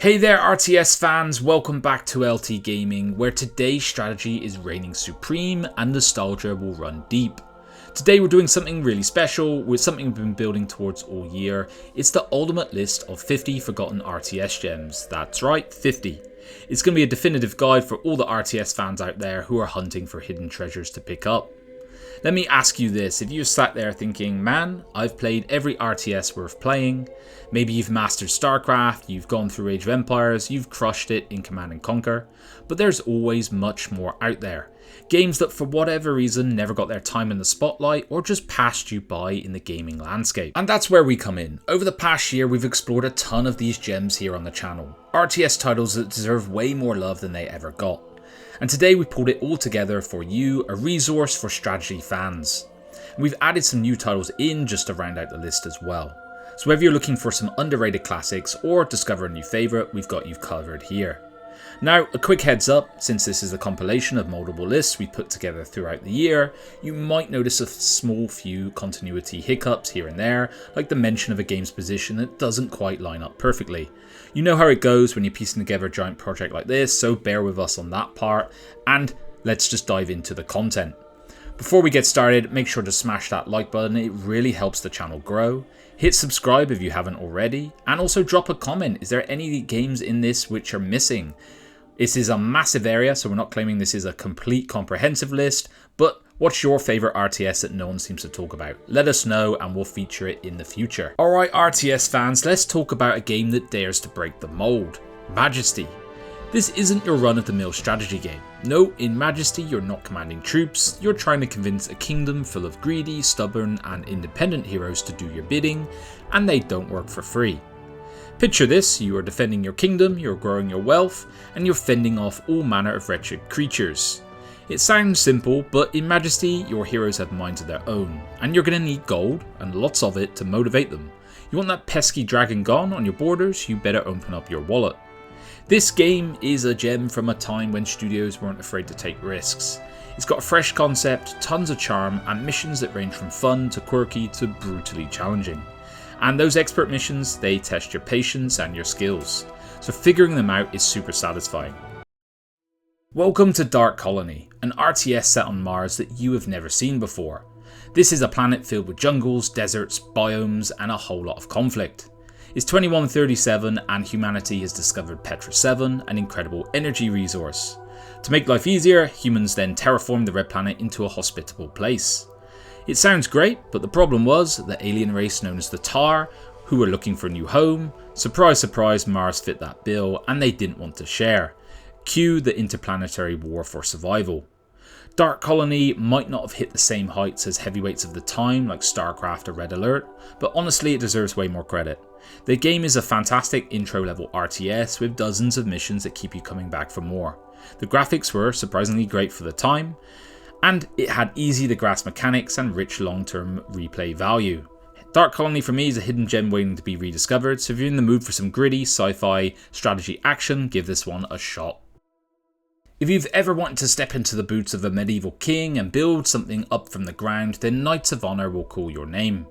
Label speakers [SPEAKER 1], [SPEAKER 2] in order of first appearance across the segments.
[SPEAKER 1] Hey there RTS fans, welcome back to LT Gaming, where today's strategy is reigning supreme and nostalgia will run deep. Today we're doing something really special, with something we've been building towards all year. It's the ultimate list of 50 Forgotten RTS Gems. That's right, 50. It's going to be a definitive guide for all the RTS fans out there who are hunting for hidden treasures to pick up. Let me ask you this, if you sat there thinking, man, I've played every RTS worth playing, maybe you've mastered StarCraft, you've gone through Age of Empires, you've crushed it in Command & Conquer, but there's always much more out there. Games that for whatever reason never got their time in the spotlight or just passed you by in the gaming landscape. And that's where we come in. Over the past year we've explored a ton of these gems here on the channel. RTS titles that deserve way more love than they ever got. And today we pulled it all together for you, a resource for strategy fans. And we've added some new titles in just to round out the list as well. So whether you're looking for some underrated classics or discover a new favourite, we've got you covered here. Now, a quick heads up, since this is a compilation of multiple lists we put together throughout the year, you might notice a small few continuity hiccups here and there, like the mention of a game's position that doesn't quite line up perfectly. You know how it goes when you're piecing together a giant project like this, so bear with us on that part, and let's just dive into the content. Before we get started, make sure to smash that like button, it really helps the channel grow. Hit subscribe if you haven't already, and also drop a comment. Is there any games in this which are missing? This is a massive area, so we're not claiming this is a complete comprehensive list, but what's your favourite RTS that no one seems to talk about? Let us know and we'll feature it in the future. Alright RTS fans, let's talk about a game that dares to break the mould. Majesty. This isn't your run-of-the-mill strategy game. No, in Majesty you're not commanding troops, you're trying to convince a kingdom full of greedy, stubborn and independent heroes to do your bidding, and they don't work for free. Picture this, you are defending your kingdom, you're growing your wealth, and you're fending off all manner of wretched creatures. It sounds simple, but in Majesty, your heroes have minds of their own, and you're going to need gold, and lots of it, to motivate them. You want that pesky dragon gone on your borders, you better open up your wallet. This game is a gem from a time when studios weren't afraid to take risks. It's got a fresh concept, tons of charm, and missions that range from fun to quirky to brutally challenging. And those expert missions, they test your patience and your skills, so figuring them out is super satisfying. Welcome to Dark Colony, an RTS set on Mars that you have never seen before. This is a planet filled with jungles, deserts, biomes, and a whole lot of conflict. It's 2137 and humanity has discovered Petra 7, an incredible energy resource. To make life easier, humans then terraformed the red planet into a hospitable place. It sounds great, but the problem was the alien race known as the Tzar, who were looking for a new home. Surprise surprise, Mars fit that bill and they didn't want to share. Cue the interplanetary war for survival. Dark Colony might not have hit the same heights as heavyweights of the time like StarCraft or Red Alert, but honestly it deserves way more credit. The game is a fantastic intro level RTS with dozens of missions that keep you coming back for more. The graphics were surprisingly great for the time, and it had easy to grasp mechanics and rich long-term replay value. Dark Colony for me is a hidden gem waiting to be rediscovered, so if you're in the mood for some gritty sci-fi strategy action, give this one a shot. If you've ever wanted to step into the boots of a medieval king and build something up from the ground, then Knights of Honor will call your name.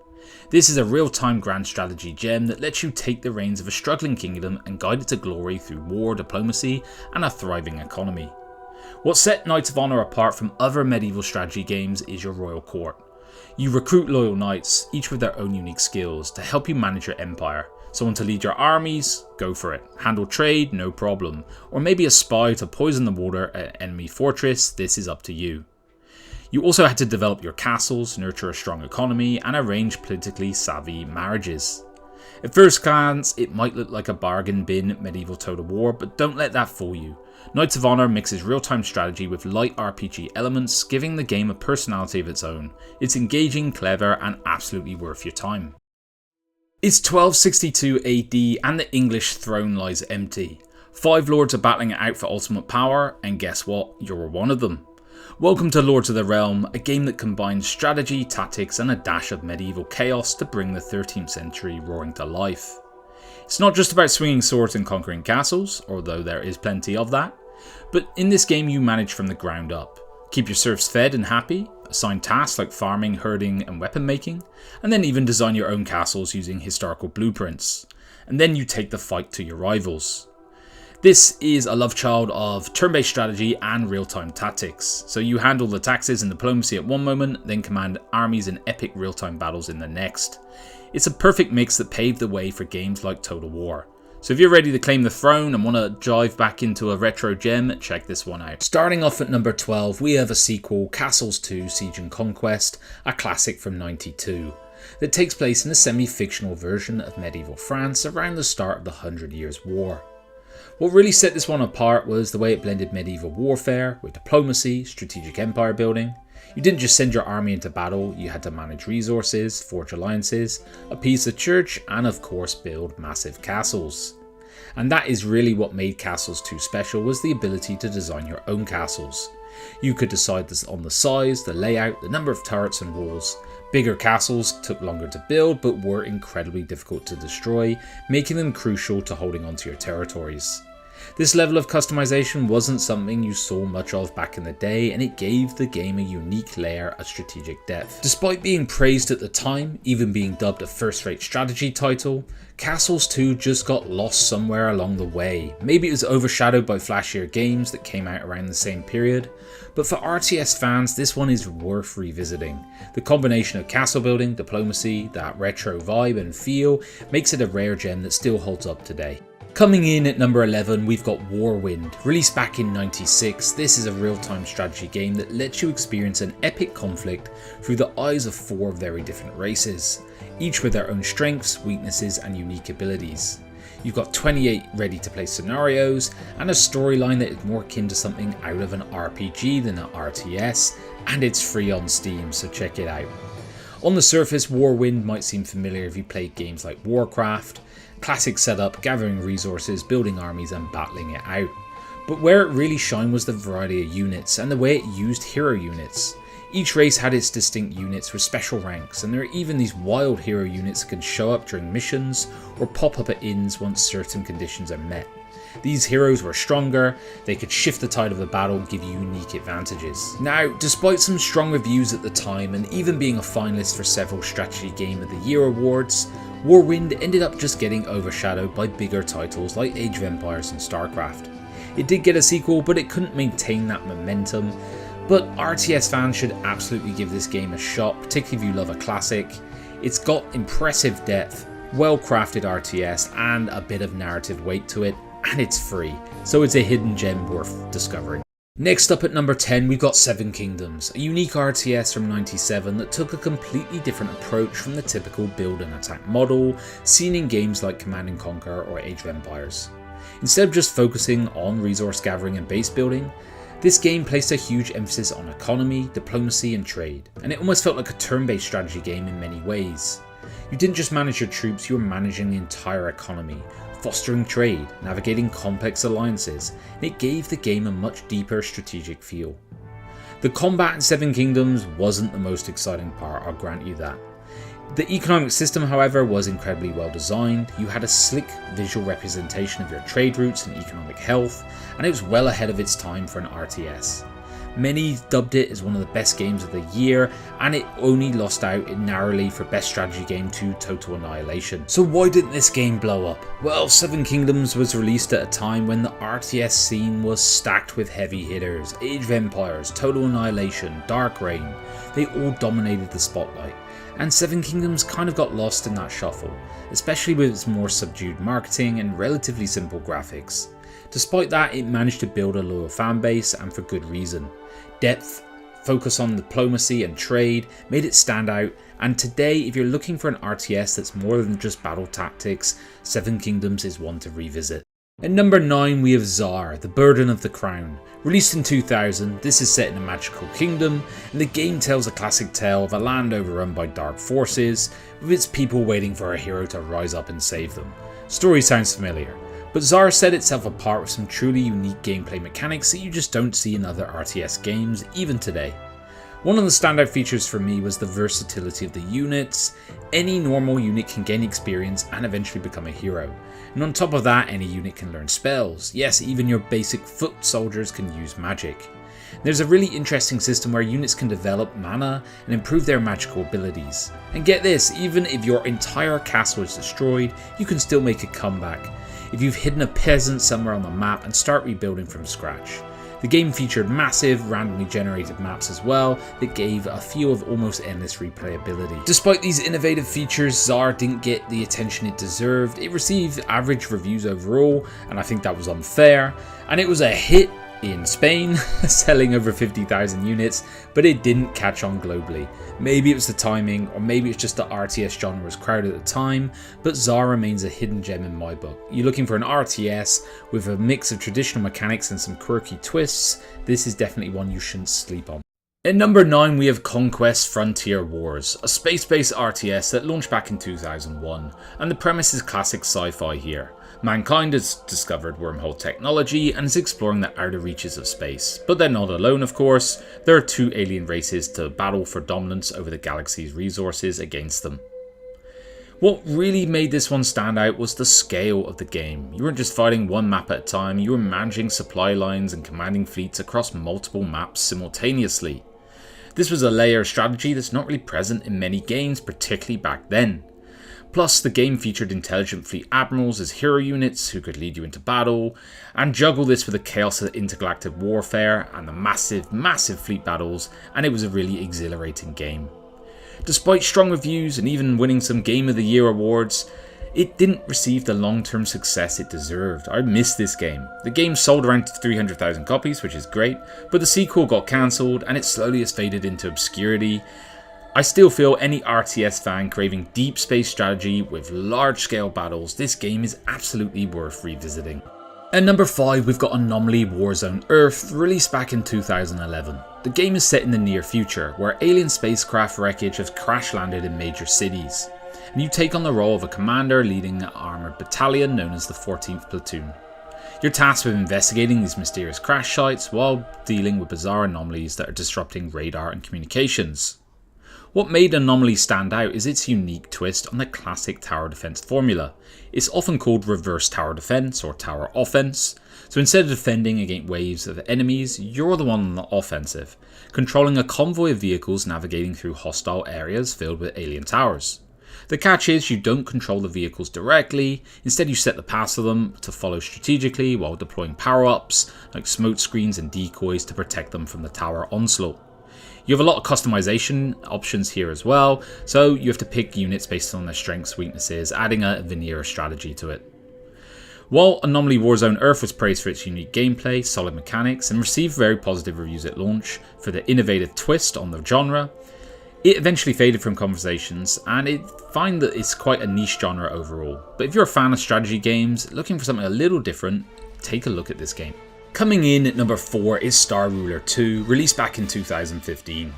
[SPEAKER 1] This is a real-time grand strategy gem that lets you take the reins of a struggling kingdom and guide it to glory through war, diplomacy, and a thriving economy. What set Knights of Honor apart from other medieval strategy games is your royal court. You recruit loyal knights, each with their own unique skills, to help you manage your empire. Someone to lead your armies? Go for it. Handle trade? No problem. Or maybe a spy to poison the water at an enemy fortress? This is up to you. You also had to develop your castles, nurture a strong economy, and arrange politically savvy marriages. At first glance, it might look like a bargain bin medieval total war, but don't let that fool you. Knights of Honor mixes real-time strategy with light RPG elements, giving the game a personality of its own. It's engaging, clever, and absolutely worth your time. It's 1262 AD and the English throne lies empty. 5 lords are battling it out for ultimate power, and guess what? You're one of them. Welcome to Lords of the Realm, a game that combines strategy, tactics, and a dash of medieval chaos to bring the 13th century roaring to life. It's not just about swinging swords and conquering castles, although there is plenty of that, but in this game you manage from the ground up. Keep your serfs fed and happy, assign tasks like farming, herding, and weapon making, and then even design your own castles using historical blueprints. And then you take the fight to your rivals. This is a love child of turn-based strategy and real-time tactics. So you handle the taxes and diplomacy at one moment, then command armies in epic real-time battles in the next. It's a perfect mix that paved the way for games like Total War. So if you're ready to claim the throne and want to dive back into a retro gem, check this one out. Starting off at number 12, we have a sequel, Castles II Siege and Conquest, a classic from '92, that takes place in a semi-fictional version of medieval France around the start of the 100 Years' War. What really set this one apart was the way it blended medieval warfare with diplomacy, strategic empire building. You didn't just send your army into battle, you had to manage resources, forge alliances, appease the church, and of course build massive castles. And that is really what made Castles II special, was the ability to design your own castles. You could decide on the size, the layout, the number of turrets and walls. Bigger castles took longer to build but were incredibly difficult to destroy, making them crucial to holding onto your territories. This level of customization wasn't something you saw much of back in the day, and it gave the game a unique layer of strategic depth. Despite being praised at the time, even being dubbed a first-rate strategy title, Castles II just got lost somewhere along the way. Maybe it was overshadowed by flashier games that came out around the same period, but for RTS fans this one is worth revisiting. The combination of castle building, diplomacy, that retro vibe and feel makes it a rare gem that still holds up today. Coming in at number 11, we've got Warwind. Released back in '96, this is a real-time strategy game that lets you experience an epic conflict through the eyes of 4 very different races, each with their own strengths, weaknesses and unique abilities. You've got 28 ready-to-play scenarios and a storyline that is more akin to something out of an RPG than an RTS, and it's free on Steam, so check it out. On the surface, Warwind might seem familiar if you played games like Warcraft. Classic setup, gathering resources, building armies and battling it out. But where it really shined was the variety of units and the way it used hero units. Each race had its distinct units with special ranks, and there are even these wild hero units that can show up during missions or pop up at inns once certain conditions are met. These heroes were stronger, they could shift the tide of the battle and give you unique advantages. Now, despite some strong reviews at the time and even being a finalist for several Strategy Game of the Year awards, Warwind ended up just getting overshadowed by bigger titles like Age of Empires and StarCraft. It did get a sequel, but it couldn't maintain that momentum. But RTS fans should absolutely give this game a shot, particularly if you love a classic. It's got impressive depth, well crafted RTS and a bit of narrative weight to it, and it's free, so it's a hidden gem worth discovering. Next up at number 10, we've got Seven Kingdoms, a unique RTS from '97 that took a completely different approach from the typical build and attack model seen in games like Command & Conquer or Age of Empires. Instead of just focusing on resource gathering and base building, this game placed a huge emphasis on economy, diplomacy and trade, and it almost felt like a turn-based strategy game in many ways. You didn't just manage your troops, you were managing the entire economy, fostering trade, navigating complex alliances, and it gave the game a much deeper strategic feel. The combat in Seven Kingdoms wasn't the most exciting part, I'll grant you that. The economic system, however, was incredibly well designed. You had a slick visual representation of your trade routes and economic health, and it was well ahead of its time for an RTS. Many dubbed it as one of the best games of the year, and it only lost out narrowly for best strategy game to Total Annihilation. So why didn't this game blow up? Well, Seven Kingdoms was released at a time when the RTS scene was stacked with heavy hitters. Age of Empires, Total Annihilation, Dark Reign, they all dominated the spotlight. And Seven Kingdoms kind of got lost in that shuffle, especially with its more subdued marketing and relatively simple graphics. Despite that, it managed to build a loyal fan base, and for good reason. Depth, focus on diplomacy and trade made it stand out, and today if you're looking for an RTS that's more than just battle tactics, Seven Kingdoms is one to revisit. At number 9 we have Tzar, the Burden of the Crown. Released in 2000, this is set in a magical kingdom, and the game tells a classic tale of a land overrun by dark forces, with its people waiting for a hero to rise up and save them. Story sounds familiar, but Tzar set itself apart with some truly unique gameplay mechanics that you just don't see in other RTS games, even today. One of the standout features for me was the versatility of the units. Any normal unit can gain experience and eventually become a hero. And on top of that, any unit can learn spells. Yes, even your basic foot soldiers can use magic. There's a really interesting system where units can develop mana and improve their magical abilities. And get this, even if your entire castle is destroyed, you can still make a comeback if you've hidden a peasant somewhere on the map and start rebuilding from scratch. The game featured massive, randomly generated maps as well that gave a feel of almost endless replayability. Despite these innovative features, Tzar didn't get the attention it deserved. It received average reviews overall, and I think that was unfair. And it was a hit in Spain, selling over 50,000 units, but it didn't catch on globally. Maybe it was the timing, or maybe it's just the RTS genre was crowded at the time, but Tzar remains a hidden gem in my book. You're looking for an RTS with a mix of traditional mechanics and some quirky twists, this is definitely one you shouldn't sleep on. At number 9 we have Conquest Frontier Wars, a space-based RTS that launched back in 2001, and the premise is classic sci-fi here. Mankind has discovered wormhole technology and is exploring the outer reaches of space. But they're not alone, of course. There are two alien races to battle for dominance over the galaxy's resources against them. What really made this one stand out was the scale of the game. You weren't just fighting one map at a time, you were managing supply lines and commanding fleets across multiple maps simultaneously. This was a layer of strategy that's not really present in many games, particularly back then. Plus, the game featured intelligent fleet admirals as hero units who could lead you into battle, and juggle this with the chaos of intergalactic warfare and the massive fleet battles, and it was a really exhilarating game. Despite strong reviews and even winning some Game of the Year awards, it didn't receive the long-term success it deserved. I missed this game. The game sold around 300,000 copies, which is great, but the sequel got cancelled and it slowly has faded into obscurity. I still feel any RTS fan craving deep space strategy with large-scale battles, this game is absolutely worth revisiting. At number 5 we've got Anomaly Warzone Earth, released back in 2011. The game is set in the near future, where alien spacecraft wreckage has crash landed in major cities, and you take on the role of a commander leading an armoured battalion known as the 14th Platoon. You're tasked with investigating these mysterious crash sites while dealing with bizarre anomalies that are disrupting radar and communications. What made Anomaly stand out is its unique twist on the classic tower defense formula. It's often called reverse tower defense or tower offense, so instead of defending against waves of enemies, you're the one on the offensive, controlling a convoy of vehicles navigating through hostile areas filled with alien towers. The catch is you don't control the vehicles directly, instead you set the paths for them to follow strategically while deploying power-ups like smoke screens and decoys to protect them from the tower onslaught. You have a lot of customization options here as well, so you have to pick units based on their strengths, weaknesses, adding a veneer of strategy to it. While Anomaly Warzone Earth was praised for its unique gameplay, solid mechanics, and received very positive reviews at launch for the innovative twist on the genre, it eventually faded from conversations, and I find that it's quite a niche genre overall. But if you're a fan of strategy games, looking for something a little different, take a look at this game. Coming in at number 4 is Star Ruler II, released back in 2015.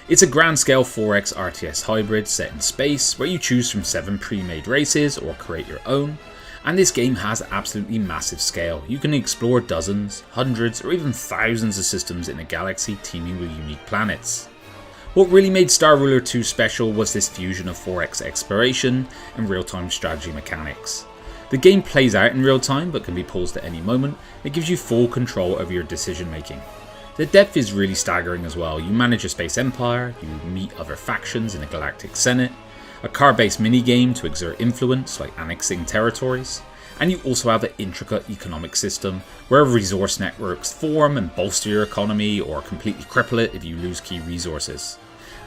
[SPEAKER 1] It's a grand-scale 4X RTS hybrid set in space, where you choose from 7 pre-made races or create your own, and this game has absolutely massive scale. You can explore dozens, hundreds, or even thousands of systems in a galaxy teeming with unique planets. What really made Star Ruler II special was this fusion of 4X exploration and real-time strategy mechanics. The game plays out in real time but can be paused at any moment. It gives you full control over your decision making. The depth is really staggering as well. You manage a space empire, you meet other factions in a galactic senate, a card-based minigame to exert influence like annexing territories, and you also have an intricate economic system where resource networks form and bolster your economy or completely cripple it if you lose key resources.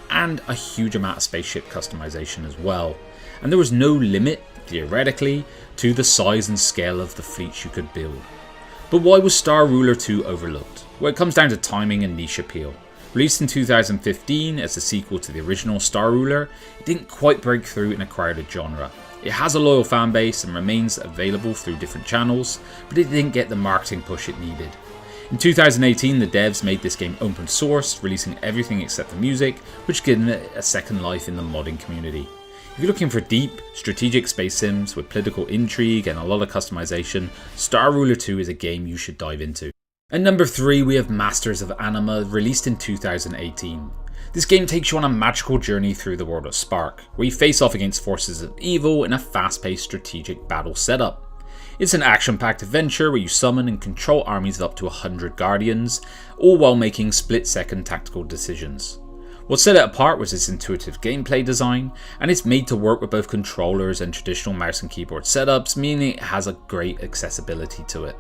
[SPEAKER 1] And a huge amount of spaceship customization as well. And there was no limit, theoretically, to the size and scale of the fleets you could build. But why was Star Ruler 2 overlooked? Well, it comes down to timing and niche appeal. Released in 2015 as a sequel to the original Star Ruler, it didn't quite break through in a crowded genre. It has a loyal fan base and remains available through different channels, but it didn't get the marketing push it needed. In 2018, the devs made this game open source, releasing everything except the music, which gave it a second life in the modding community. If you're looking for deep, strategic space sims with political intrigue and a lot of customization, Star Ruler 2 is a game you should dive into. At number 3 we have Masters of Anima, released in 2018. This game takes you on a magical journey through the world of Spark, where you face off against forces of evil in a fast-paced strategic battle setup. It's an action-packed adventure where you summon and control armies of up to 100 guardians, all while making split-second tactical decisions. What set it apart was its intuitive gameplay design, and it's made to work with both controllers and traditional mouse and keyboard setups, meaning it has a great accessibility to it.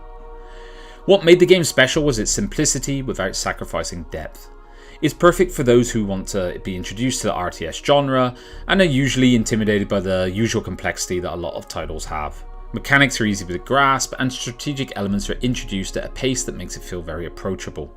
[SPEAKER 1] What made the game special was its simplicity without sacrificing depth. It's perfect for those who want to be introduced to the RTS genre and are usually intimidated by the usual complexity that a lot of titles have. Mechanics are easy to grasp, and strategic elements are introduced at a pace that makes it feel very approachable.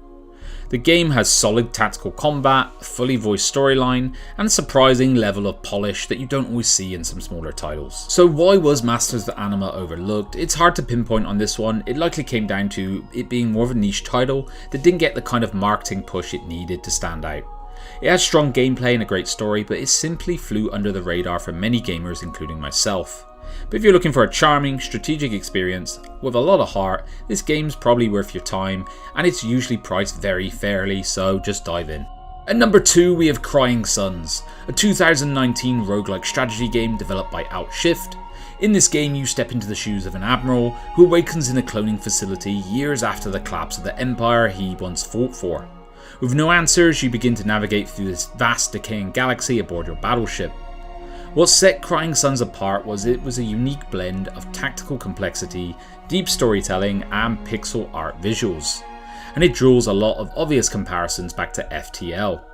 [SPEAKER 1] The game has solid tactical combat, a fully voiced storyline, and a surprising level of polish that you don't always see in some smaller titles. So why was Masters of Anima overlooked? It's hard to pinpoint on this one. It likely came down to it being more of a niche title that didn't get the kind of marketing push it needed to stand out. It has strong gameplay and a great story, but it simply flew under the radar for many gamers, including myself. But if you're looking for a charming, strategic experience with a lot of heart, this game's probably worth your time, and it's usually priced very fairly, so just dive in. At number 2 we have Crying Suns, a 2019 roguelike strategy game developed by Outshift. In this game you step into the shoes of an admiral who awakens in a cloning facility years after the collapse of the empire he once fought for. With no answers, you begin to navigate through this vast decaying galaxy aboard your battleship. What set Crying Suns apart was it was a unique blend of tactical complexity, deep storytelling, and pixel art visuals, and it draws a lot of obvious comparisons back to FTL.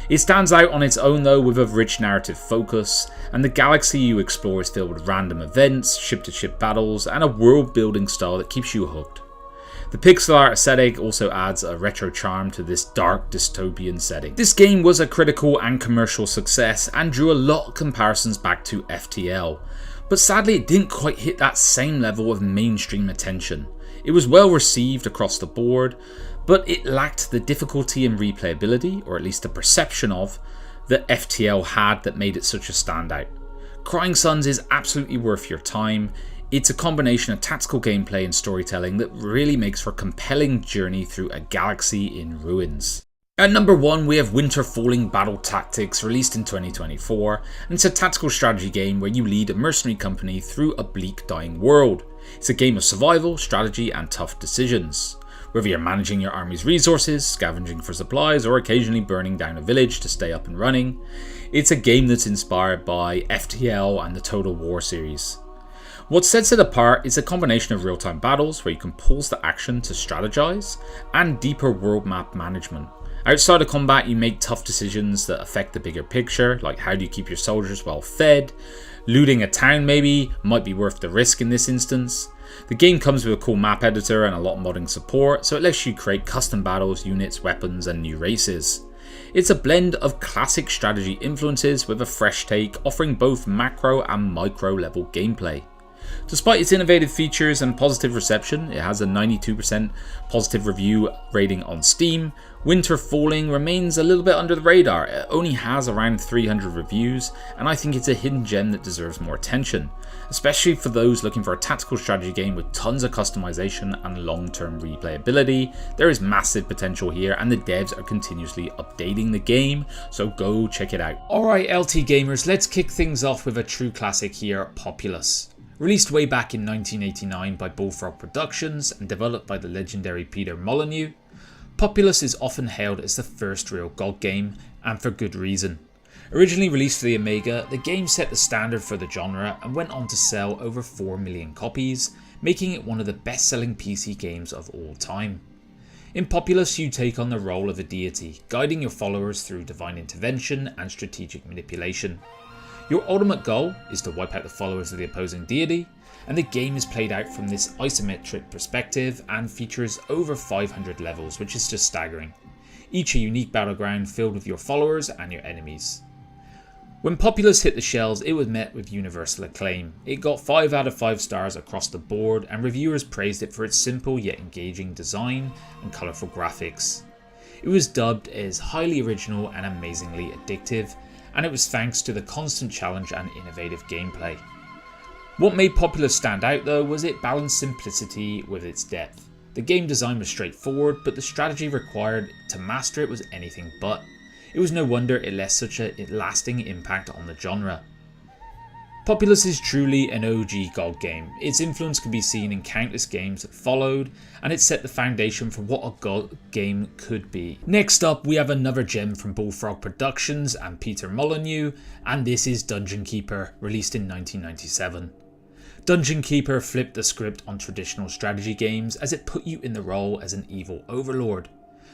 [SPEAKER 1] It stands out on its own though with a rich narrative focus, and the galaxy you explore is filled with random events, ship-to-ship battles, and a world-building style that keeps you hooked. The pixel art aesthetic also adds a retro charm to this dark dystopian setting. This game was a critical and commercial success and drew a lot of comparisons back to FTL, but sadly it didn't quite hit that same level of mainstream attention. It was well received across the board, but it lacked the difficulty and replayability, or at least the perception of, that FTL had that made it such a standout. Crying Suns is absolutely worth your time. It's a combination of tactical gameplay and storytelling that really makes for a compelling journey through a galaxy in ruins. At number 1 we have Winter Falling Battle Tactics, released in 2024, and it's a tactical strategy game where you lead a mercenary company through a bleak dying world. It's a game of survival, strategy, and tough decisions. Whether you're managing your army's resources, scavenging for supplies, or occasionally burning down a village to stay up and running, it's a game that's inspired by FTL and the Total War series. What sets it apart is a combination of real-time battles where you can pause the action to strategize, and deeper world map management. Outside of combat you make tough decisions that affect the bigger picture, like how do you keep your soldiers well fed, looting a town maybe might be worth the risk in this instance. The game comes with a cool map editor and a lot of modding support, so it lets you create custom battles, units, weapons, and new races. It's a blend of classic strategy influences with a fresh take, offering both macro and micro level gameplay. Despite its innovative features and positive reception, it has a 92% positive review rating on Steam. Winter Falling remains a little bit under the radar. It only has around 300 reviews, and I think it's a hidden gem that deserves more attention, especially for those looking for a tactical strategy game with tons of customization and long-term replayability. There is massive potential here, and the devs are continuously updating the game, so go check it out. Alright LT gamers, let's kick things off with a true classic here, Populous. Released way back in 1989 by Bullfrog Productions and developed by the legendary Peter Molyneux, Populous is often hailed as the first real GOG game, and for good reason. Originally released for the Amiga, the game set the standard for the genre and went on to sell over 4 million copies, making it one of the best-selling PC games of all time. In Populous, you take on the role of a deity, guiding your followers through divine intervention and strategic manipulation. Your ultimate goal is to wipe out the followers of the opposing deity, and the game is played out from this isometric perspective and features over 500 levels, which is just staggering. Each a unique battleground filled with your followers and your enemies. When Populous hit the shelves, it was met with universal acclaim. It got 5 out of 5 stars across the board, and reviewers praised it for its simple yet engaging design and colourful graphics. It was dubbed as highly original and amazingly addictive, and it was thanks to the constant challenge and innovative gameplay. What made Populous stand out though was it balanced simplicity with its depth. The game design was straightforward, but the strategy required to master it was anything but. It was no wonder it left such a lasting impact on the genre. Populous is truly an OG GOG game. Its influence can be seen in countless games that followed, and it set the foundation for what a GOG game could be. Next up, we have another gem from Bullfrog Productions and Peter Molyneux, and this is Dungeon Keeper, released in 1997. Dungeon Keeper flipped the script on traditional strategy games as it put you in the role as an evil overlord.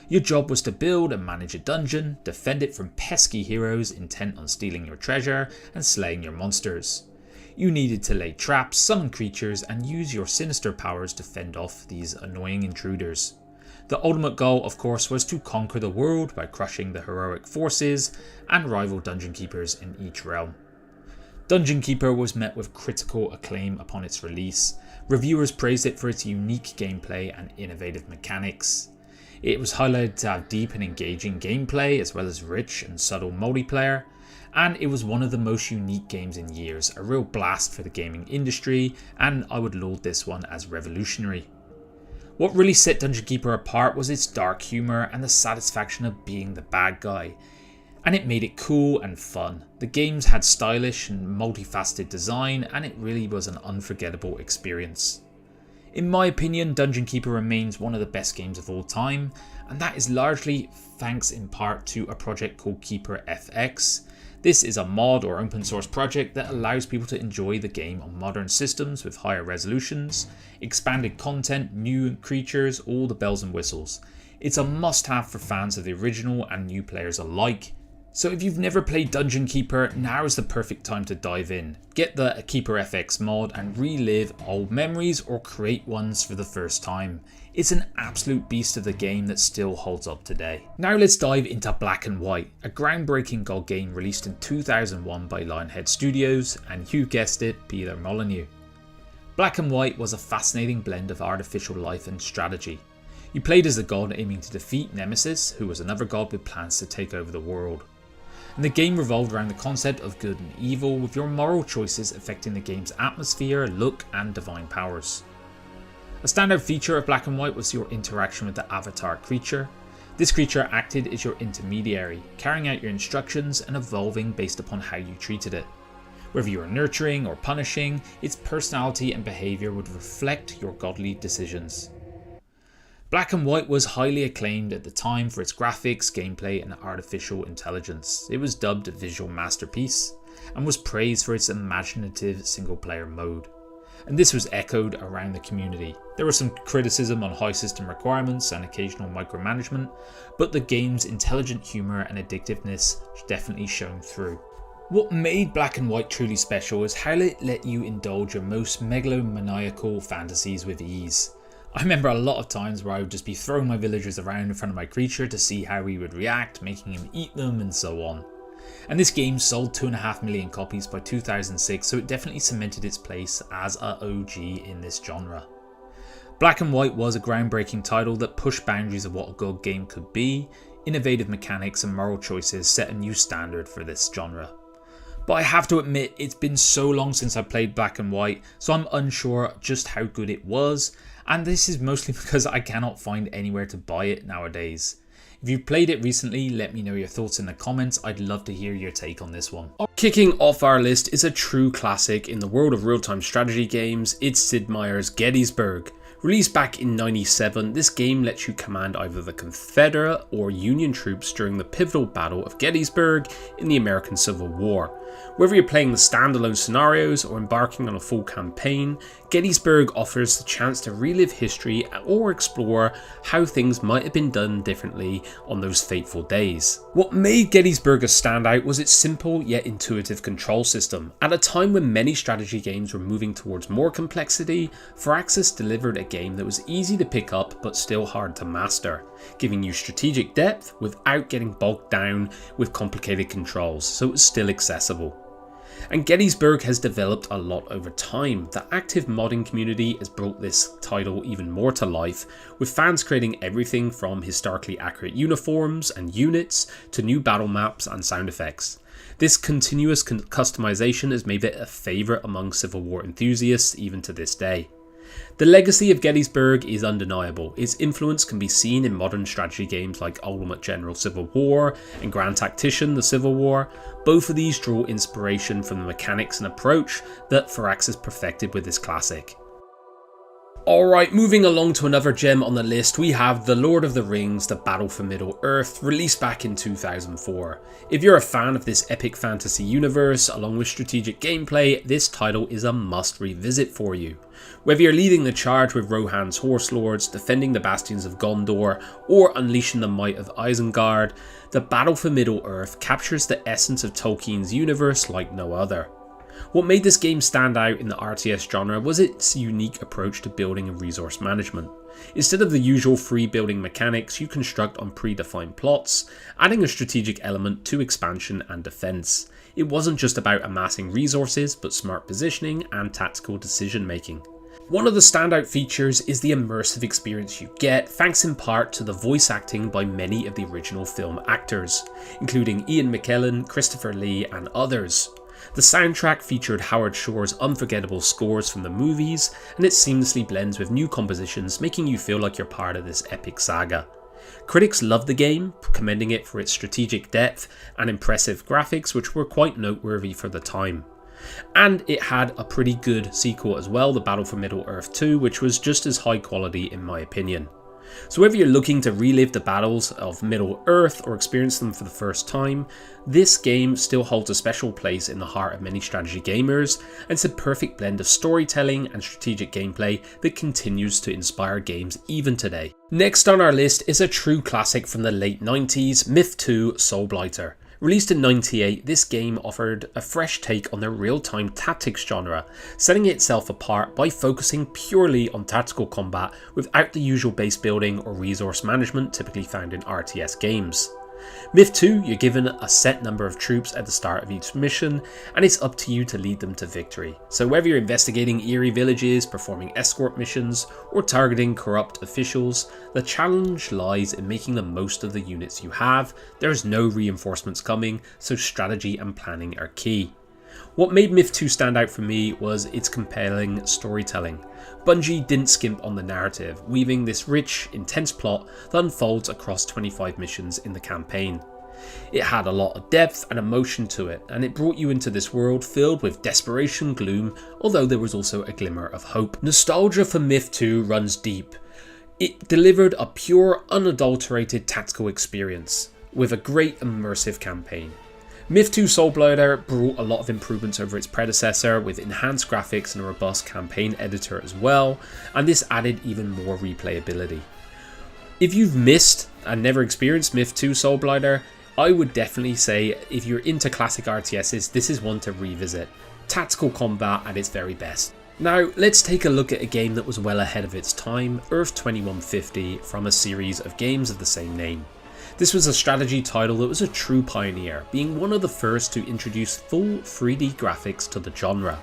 [SPEAKER 1] Your job was to build and manage a dungeon, defend it from pesky heroes intent on stealing your treasure and slaying your monsters. You needed to lay traps, summon creatures, and use your sinister powers to fend off these annoying intruders. The ultimate goal, of course, was to conquer the world by crushing the heroic forces and rival dungeon keepers in each realm. Dungeon Keeper was met with critical acclaim upon its release. Reviewers praised it for its unique gameplay and innovative mechanics. It was highlighted to have deep and engaging gameplay as well as rich and subtle multiplayer, and it was one of the most unique games in years, a real blast for the gaming industry, and I would laud this one as revolutionary. What really set Dungeon Keeper apart was its dark humour and the satisfaction of being the bad guy, and it made it cool and fun. The games had stylish and multifaceted design, and it really was an unforgettable experience. In my opinion, Dungeon Keeper remains one of the best games of all time, and that is largely thanks in part to a project called Keeper FX. This is a mod or open source project that allows people to enjoy the game on modern systems with higher resolutions, expanded content, new creatures, all the bells and whistles. It's a must-have for fans of the original and new players alike. So if you've never played Dungeon Keeper, now is the perfect time to dive in. Get the Keeper FX mod and relive old memories or create ones for the first time. It's an absolute beast of the game that still holds up today. Now let's dive into Black and White, a groundbreaking GOG game released in 2001 by Lionhead Studios, and you guessed it, Peter Molyneux. Black and White was a fascinating blend of artificial life and strategy. You played as a god aiming to defeat Nemesis, who was another god with plans to take over the world. And the game revolved around the concept of good and evil, with your moral choices affecting the game's atmosphere, look and divine powers. A standout feature of Black and White was your interaction with the avatar creature. This creature acted as your intermediary, carrying out your instructions and evolving based upon how you treated it. Whether you were nurturing or punishing, its personality and behaviour would reflect your godly decisions. Black and White was highly acclaimed at the time for its graphics, gameplay and artificial intelligence. It was dubbed a visual masterpiece and was praised for its imaginative single player mode. And this was echoed around the community. There was some criticism on high system requirements and occasional micromanagement, but the game's intelligent humour and addictiveness definitely shone through. What made Black and White truly special is how it let you indulge your most megalomaniacal fantasies with ease. I remember a lot of times where I would just be throwing my villagers around in front of my creature to see how he would react, making him eat them and so on. And this game sold 2.5 million copies by 2006, so it definitely cemented its place as a OG in this genre. Black and White was a groundbreaking title that pushed boundaries of what a GOG game could be. Innovative mechanics and moral choices set a new standard for this genre. But I have to admit, it's been so long since I played Black and White, so I'm unsure just how good it was, and this is mostly because I cannot find anywhere to buy it nowadays. If you've played it recently, let me know your thoughts in the comments. I'd love to hear your take on this one. Kicking off our list is a true classic in the world of real-time strategy games. It's Sid Meier's Gettysburg. Released back in '97, this game lets you command either the Confederate or Union troops during the pivotal Battle of Gettysburg in the American Civil War. Whether you're playing the standalone scenarios or embarking on a full campaign, Gettysburg offers the chance to relive history or explore how things might have been done differently on those fateful days. What made Gettysburg a standout was its simple yet intuitive control system. At a time when many strategy games were moving towards more complexity, Firaxis delivered a game that was easy to pick up but still hard to master, giving you strategic depth without getting bogged down with complicated controls, so it was still accessible. And Gettysburg has developed a lot over time. The active modding community has brought this title even more to life, with fans creating everything from historically accurate uniforms and units to new battle maps and sound effects. This continuous customization has made it a favourite among Civil War enthusiasts even to this day.
[SPEAKER 2] The legacy of Gettysburg is undeniable. Its influence can be seen in modern strategy games like Ultimate General Civil War and Grand Tactician The Civil War. Both of these draw inspiration from the mechanics and approach that Firaxis perfected with this classic. Alright, moving along to another gem on the list, we have The Lord of the Rings, The Battle for Middle-earth, released back in 2004. If you're a fan of this epic fantasy universe, along with strategic gameplay, this title is a must revisit for you. Whether you're leading the charge with Rohan's Horse Lords, defending the bastions of Gondor, or unleashing the might of Isengard, The Battle for Middle-earth captures the essence of Tolkien's universe like no other. What made this game stand out in the RTS genre was its unique approach to building and resource management. Instead of the usual free building mechanics, you construct on predefined plots, adding a strategic element to expansion and defense. It wasn't just about amassing resources, but smart positioning and tactical decision making. One of the standout features is the immersive experience you get, thanks in part to the voice acting by many of the original film actors, including Ian McKellen, Christopher Lee, and others. The soundtrack featured Howard Shore's unforgettable scores from the movies, and it seamlessly blends with new compositions, making you feel like you're part of this epic saga. Critics loved the game, commending it for its strategic depth and impressive graphics, which were quite noteworthy for the time. And it had a pretty good sequel as well, The Battle for Middle-earth 2, which was just as high quality in my opinion. So whether you're looking to relive the battles of Middle-earth or experience them for the first time, this game still holds a special place in the heart of many strategy gamers, and it's a perfect blend of storytelling and strategic gameplay that continues to inspire games even today. Next on our list is a true classic from the late 90s, Myth 2 Soulblighter. Released in '98, this game offered a fresh take on the real-time tactics genre, setting itself apart by focusing purely on tactical combat without the usual base building or resource management typically found in RTS games. Myth 2, you're given a set number of troops at the start of each mission, and it's up to you to lead them to victory. So whether you're investigating eerie villages, performing escort missions, or targeting corrupt officials, the challenge lies in making the most of the units you have. There's no reinforcements coming, so strategy and planning are key. What made Myth 2 stand out for me was its compelling storytelling. Bungie didn't skimp on the narrative, weaving this rich, intense plot that unfolds across 25 missions in the campaign. It had a lot of depth and emotion to it, and it brought you into this world filled with desperation, gloom, although there was also a glimmer of hope. Nostalgia for Myth 2 runs deep. It delivered a pure, unadulterated tactical experience, with a great immersive campaign. Myth 2 Soulblighter brought a lot of improvements over its predecessor, with enhanced graphics and a robust campaign editor as well, and this added even more replayability. If you've missed and never experienced Myth 2 Soulblighter, I would definitely say if you're into classic RTSs, this is one to revisit. Tactical combat at its very best. Now, let's take a look at a game that was well ahead of its time, Earth 2150, from a series of games of the same name. This was a strategy title that was a true pioneer, being one of the first to introduce full 3D graphics to the genre,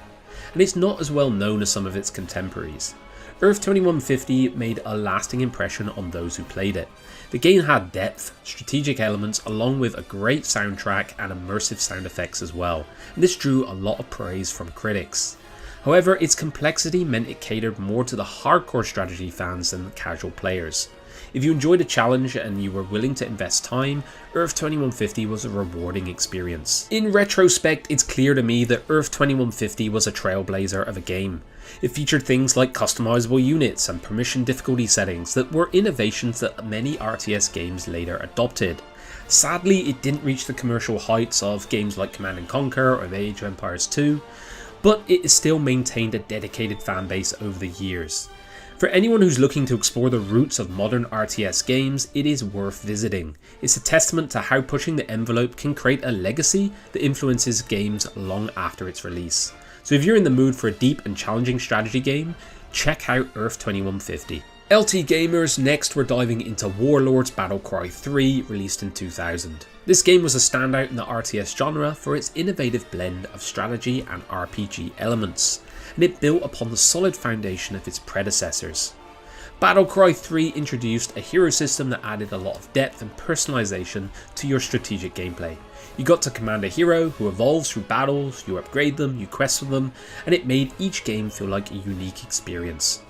[SPEAKER 2] and it's not as well known as some of its contemporaries. Earth 2150 made a lasting impression on those who played it. The game had depth, strategic elements, along with a great soundtrack and immersive sound effects as well, and this drew a lot of praise from critics. However, its complexity meant it catered more to the hardcore strategy fans than the casual players. If you enjoyed a challenge and you were willing to invest time, Earth 2150 was a rewarding experience. In retrospect, it's clear to me that Earth 2150 was a trailblazer of a game. It featured things like customizable units and permission difficulty settings that were innovations that many RTS games later adopted. Sadly, it didn't reach the commercial heights of games like Command & Conquer or Age of Empires 2, but it has still maintained a dedicated fanbase over the years. For anyone who's looking to explore the roots of modern RTS games, it is worth visiting. It's a testament to how pushing the envelope can create a legacy that influences games long after its release. So if you're in the mood for a deep and challenging strategy game, check out Earth 2150. LT gamers, next we're diving into Warlords Battlecry 3, released in 2000. This game was a standout in the RTS genre for its innovative blend of strategy and RPG elements, and it built upon the solid foundation of its predecessors. Battlecry 3 introduced a hero system that added a lot of depth and personalization to your strategic gameplay. You got to command a hero who evolves through battles, you upgrade them, you quest for them, and it made each game feel like a unique experience.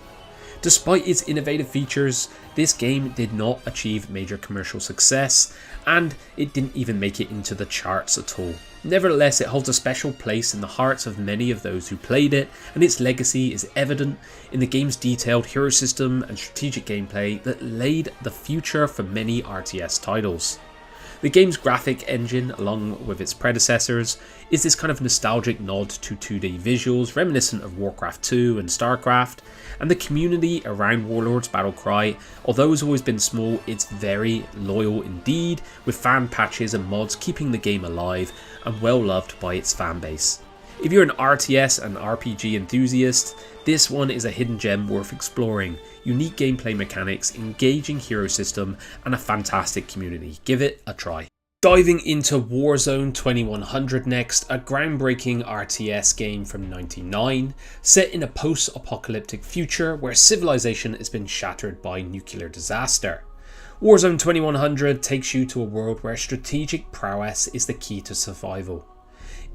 [SPEAKER 2] Despite its innovative features, this game did not achieve major commercial success, and it didn't even make it into the charts at all. Nevertheless, it holds a special place in the hearts of many of those who played it, and its legacy is evident in the game's detailed hero system and strategic gameplay that laid the future for many RTS titles. The game's graphic engine, along with its predecessors, is this kind of nostalgic nod to 2D visuals reminiscent of Warcraft II and StarCraft, and the community around Warlords Battlecry, although it's always been small, it's very loyal indeed, with fan patches and mods keeping the game alive and well loved by its fan base. If you're an RTS and RPG enthusiast, this one is a hidden gem worth exploring. Unique gameplay mechanics, engaging hero system, and a fantastic community. Give it a try. Diving into Warzone 2100 next, a groundbreaking RTS game from '99, set in a post-apocalyptic future where civilization has been shattered by nuclear disaster. Warzone 2100 takes you to a world where strategic prowess is the key to survival.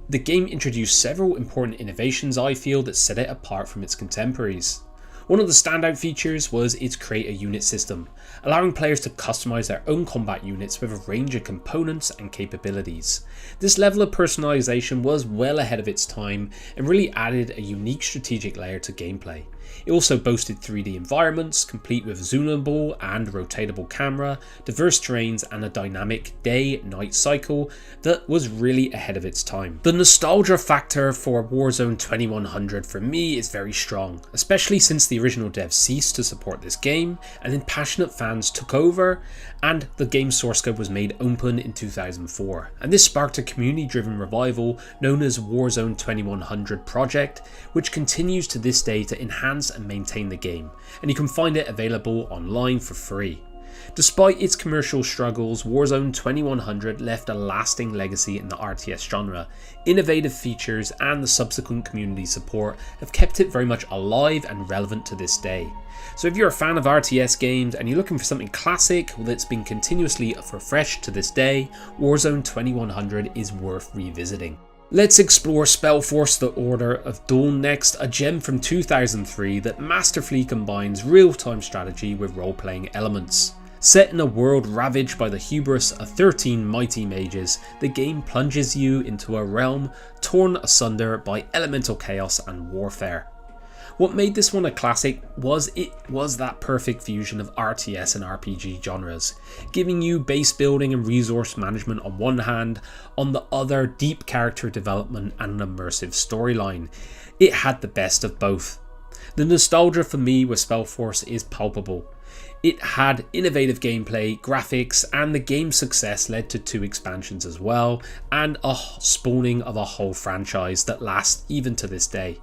[SPEAKER 2] The game introduced several important innovations, I feel, that set it apart from its contemporaries. One of the standout features was its create a unit system, allowing players to customize their own combat units with a range of components and capabilities. This level of personalization was well ahead of its time and really added a unique strategic layer to gameplay. It also boasted 3D environments, complete with zoomable and rotatable camera, diverse terrains, and a dynamic day-night cycle that was really ahead of its time. The nostalgia factor for Warzone 2100 for me is very strong, especially since the original devs ceased to support this game, and then passionate fans took over, and the game's source code was made open in 2004. And this sparked a community-driven revival known as Warzone 2100 Project, which continues to this day to enhance and maintain the game, and you can find it available online for free. Despite its commercial struggles, Warzone 2100 left a lasting legacy in the RTS genre. Innovative features and the subsequent community support have kept it very much alive and relevant to this day. So if you're a fan of RTS games and you're looking for something classic that's been continuously refreshed to this day, Warzone 2100 is worth revisiting. Let's explore Spellforce The Order of Dawn next, a gem from 2003 that masterfully combines real-time strategy with role-playing elements. Set in a world ravaged by the hubris of 13 mighty mages, the game plunges you into a realm torn asunder by elemental chaos and warfare. What made this one a classic was it was that perfect fusion of RTS and RPG genres, giving you base building and resource management on one hand, on the other deep character development and an immersive storyline. It had the best of both. The nostalgia for me with Spellforce is palpable. It had innovative gameplay, graphics, and the game's success led to 2 expansions as well, and a spawning of a whole franchise that lasts even to this day.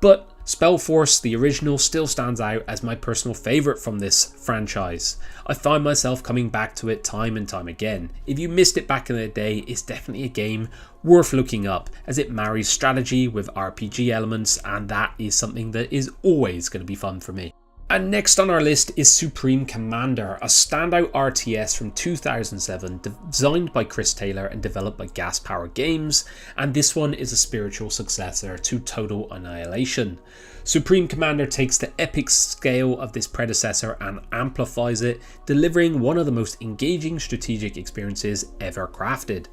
[SPEAKER 2] But Spellforce, the original, still stands out as my personal favourite from this franchise. I find myself coming back to it time and time again. If you missed it back in the day, it's definitely a game worth looking up, as it marries strategy with RPG elements, and that is something that is always going to be fun for me. And next on our list is Supreme Commander, a standout RTS from 2007 designed by Chris Taylor and developed by Gas Power Games, and this one is a spiritual successor to Total Annihilation. Supreme Commander takes the epic scale of this predecessor and amplifies it, delivering one of the most engaging strategic experiences ever crafted.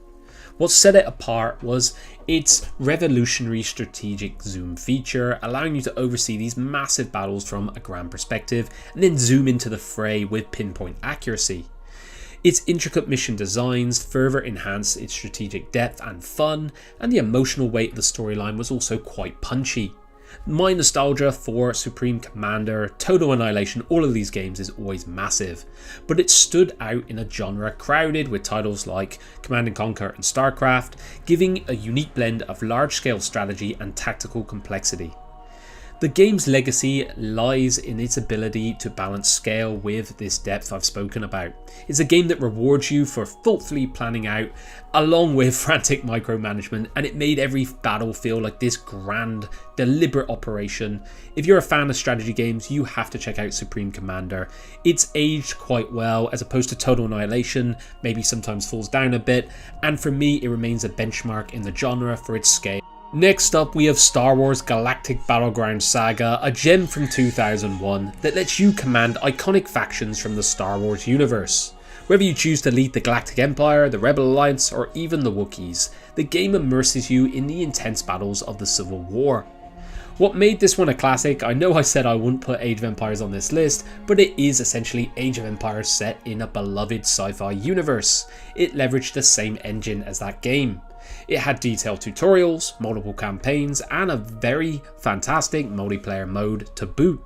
[SPEAKER 2] What set it apart was its revolutionary strategic zoom feature, allowing you to oversee these massive battles from a ground perspective and then zoom into the fray with pinpoint accuracy. Its intricate mission designs further enhanced its strategic depth and fun, and the emotional weight of the storyline was also quite punchy. My nostalgia for Supreme Commander, Total Annihilation, all of these games is always massive, but it stood out in a genre crowded with titles like Command & Conquer and StarCraft, giving a unique blend of large-scale strategy and tactical complexity. The game's legacy lies in its ability to balance scale with this depth I've spoken about. It's a game that rewards you for thoughtfully planning out, along with frantic micromanagement, and it made every battle feel like this grand, deliberate operation. If you're a fan of strategy games, you have to check out Supreme Commander. It's aged quite well, as opposed to Total Annihilation, maybe sometimes falls down a bit, and for me it remains a benchmark in the genre for its scale Next up we have Star Wars Galactic Battlegrounds Saga, a gem from 2001 that lets you command iconic factions from the Star Wars universe. Whether you choose to lead the Galactic Empire, the Rebel Alliance, or even the Wookiees, the game immerses you in the intense battles of the Civil War. What made this one a classic? I know I said I wouldn't put Age of Empires on this list, but it is essentially Age of Empires set in a beloved sci-fi universe. It leveraged the same engine as that game. It had detailed tutorials, multiple campaigns, and a very fantastic multiplayer mode to boot.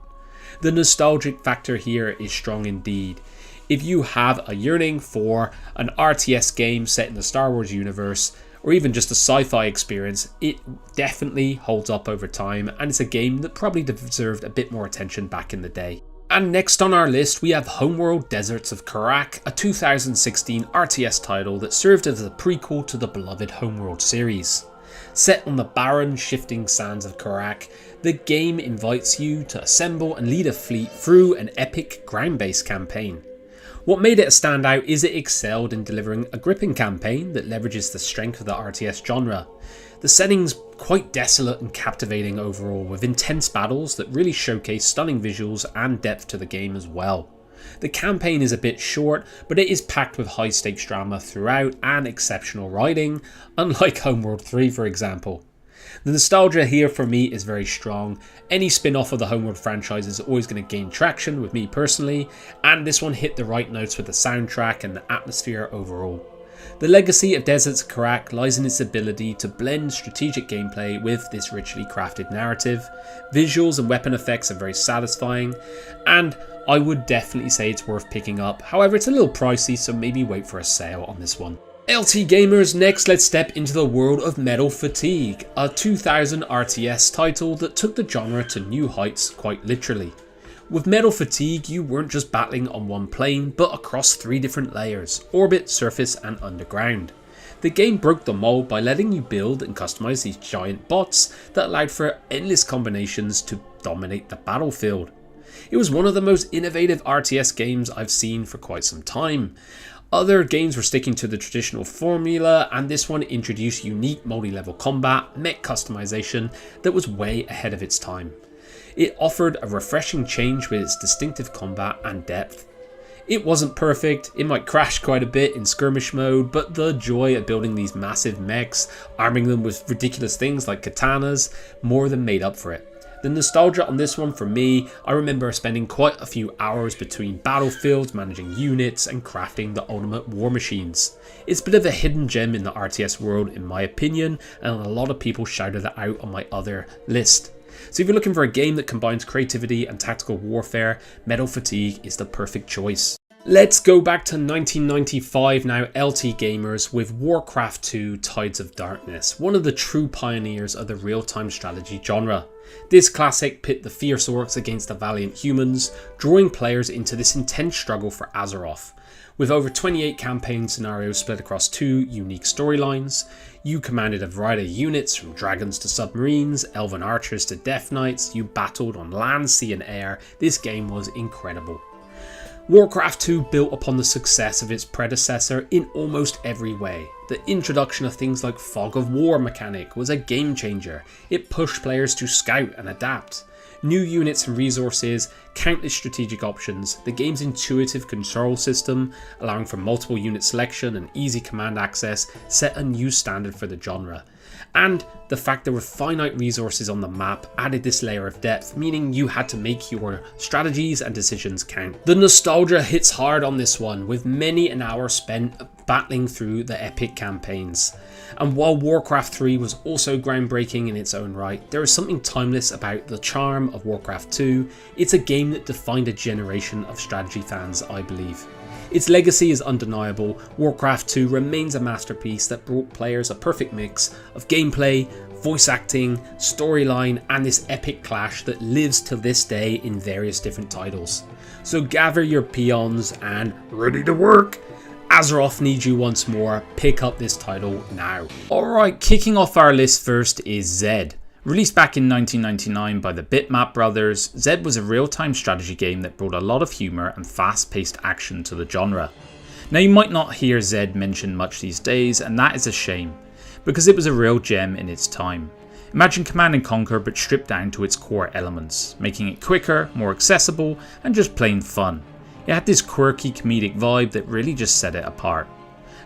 [SPEAKER 2] The nostalgic factor here is strong indeed. If you have a yearning for an RTS game set in the Star Wars universe, or even just a sci-fi experience, it definitely holds up over time, and it's a game that probably deserved a bit more attention back in the day. And next on our list we have Homeworld Deserts of Kharak, a 2016 RTS title that served as a prequel to the beloved Homeworld series. Set on the barren, shifting sands of Kharak, the game invites you to assemble and lead a fleet through an epic ground-based campaign. What made it a standout is it excelled in delivering a gripping campaign that leverages the strength of the RTS genre. The setting's quite desolate and captivating overall, with intense battles that really showcase stunning visuals and depth to the game as well. The campaign is a bit short, but it is packed with high stakes drama throughout and exceptional writing, unlike Homeworld 3 for example. The nostalgia here for me is very strong. Any spin-off of the Homeworld franchise is always going to gain traction with me personally, and this one hit the right notes with the soundtrack and the atmosphere overall. The legacy of Deserts of Kharak lies in its ability to blend strategic gameplay with this richly crafted narrative. Visuals and weapon effects are very satisfying, and I would definitely say it's worth picking up. However, it's a little pricey, so maybe wait for a sale on this one. LT Gamers, next let's step into the world of Metal Fatigue, a 2000 RTS title that took the genre to new heights quite literally. With Metal Fatigue, you weren't just battling on one plane, but across 3 different layers: orbit, surface, and underground. The game broke the mold by letting you build and customize these giant bots that allowed for endless combinations to dominate the battlefield. It was one of the most innovative RTS games I've seen for quite some time. Other games were sticking to the traditional formula, and this one introduced unique multi-level combat, mech customization that was way ahead of its time. It offered a refreshing change with its distinctive combat and depth. It wasn't perfect, it might crash quite a bit in skirmish mode, but the joy of building these massive mechs, arming them with ridiculous things like katanas, more than made up for it. The nostalgia on this one for me, I remember spending quite a few hours between battlefields, managing units and crafting the ultimate war machines. It's a bit of a hidden gem in the RTS world in my opinion, and a lot of people shouted it out on my other list. So if you're looking for a game that combines creativity and tactical warfare, Metal Fatigue is the perfect choice. Let's go back to 1995 now, LT Gamers, with Warcraft II Tides of Darkness, one of the true pioneers of the real-time strategy genre. This classic pit the fierce orcs against the valiant humans, drawing players into this intense struggle for Azeroth. With over 28 campaign scenarios split across 2 unique storylines, you commanded a variety of units from dragons to submarines, elven archers to death knights, you battled on land, sea and air. This game was incredible. Warcraft II built upon the success of its predecessor in almost every way. The introduction of things like Fog of War mechanic was a game changer. It pushed players to scout and adapt. New units and resources, countless strategic options, the game's intuitive control system, allowing for multiple unit selection and easy command access, set a new standard for the genre. And the fact there were finite resources on the map added this layer of depth, meaning you had to make your strategies and decisions count. The nostalgia hits hard on this one, with many an hour spent battling through the epic campaigns. And while Warcraft 3 was also groundbreaking in its own right, there is something timeless about the charm of Warcraft 2. It's a game that defined a generation of strategy fans, I believe. Its legacy is undeniable. Warcraft 2 remains a masterpiece that brought players a perfect mix of gameplay, voice acting, storyline, and this epic clash that lives to this day in various different titles. So gather your peons and ready to work! Azeroth needs you once more. Pick up this title now. Alright, kicking off our list first is Zed. Released back in 1999 by the Bitmap brothers, Zed was a real-time strategy game that brought a lot of humour and fast-paced action to the genre. Now you might not hear Zed mentioned much these days, and that is a shame, because it was a real gem in its time.
[SPEAKER 1] Imagine Command & Conquer but stripped down to its core elements, making it quicker, more accessible, and just plain fun. It had this quirky comedic vibe that really just set it apart.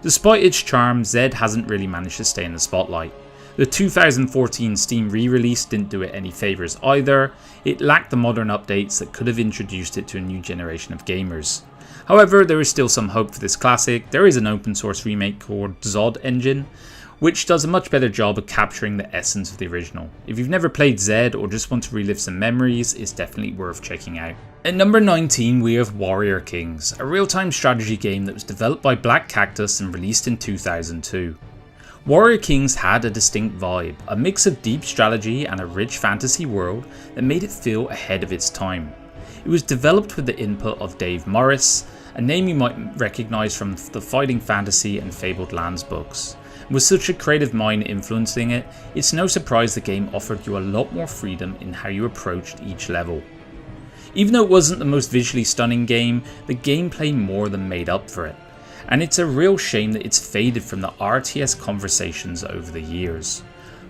[SPEAKER 1] Despite its charm, Zed hasn't really managed to stay in the spotlight. The 2014 Steam re-release didn't do it any favours either. It lacked the modern updates that could have introduced it to a new generation of gamers. However, there is still some hope for this classic. There is an open source remake called Zod Engine, which does a much better job of capturing the essence of the original. If you've never played Zed or just want to relive some memories, it's definitely worth checking out. At number 19 we have Warrior Kings, a real-time strategy game that was developed by Black Cactus and released in 2002. Warrior Kings had a distinct vibe, a mix of deep strategy and a rich fantasy world that made it feel ahead of its time. It was developed with the input of Dave Morris, a name you might recognise from the Fighting Fantasy and Fabled Lands books. With such a creative mind influencing it, it's no surprise the game offered you a lot more freedom in how you approached each level. Even though it wasn't the most visually stunning game, the gameplay more than made up for it, and it's a real shame that it's faded from the RTS conversations over the years.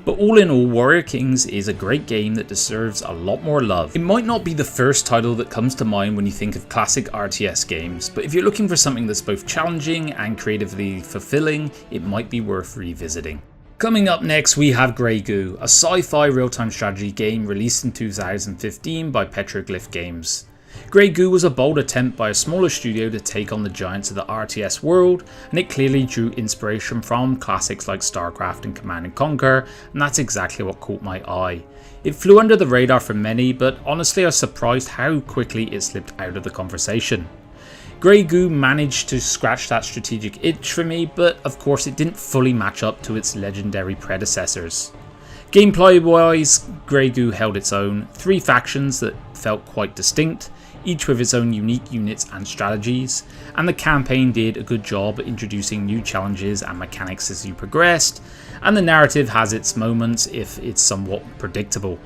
[SPEAKER 1] But all in all, Warrior Kings is a great game that deserves a lot more love. It might not be the first title that comes to mind when you think of classic RTS games, but if you're looking for something that's both challenging and creatively fulfilling, it might be worth revisiting. Coming up next we have Grey Goo, a sci-fi real-time strategy game released in 2015 by Petroglyph Games. Grey Goo was a bold attempt by a smaller studio to take on the giants of the RTS world, and it clearly drew inspiration from classics like StarCraft and Command & Conquer, and that's exactly what caught my eye. It flew under the radar for many, but honestly I was surprised how quickly it slipped out of the conversation. Grey Goo managed to scratch that strategic itch for me, but of course it didn't fully match up to its legendary predecessors. Gameplay wise, Grey Goo held its own, 3 factions that felt quite distinct, each with its own unique units and strategies, and the campaign did a good job introducing new challenges and mechanics as you progressed, and the narrative has its moments if it's somewhat predictable.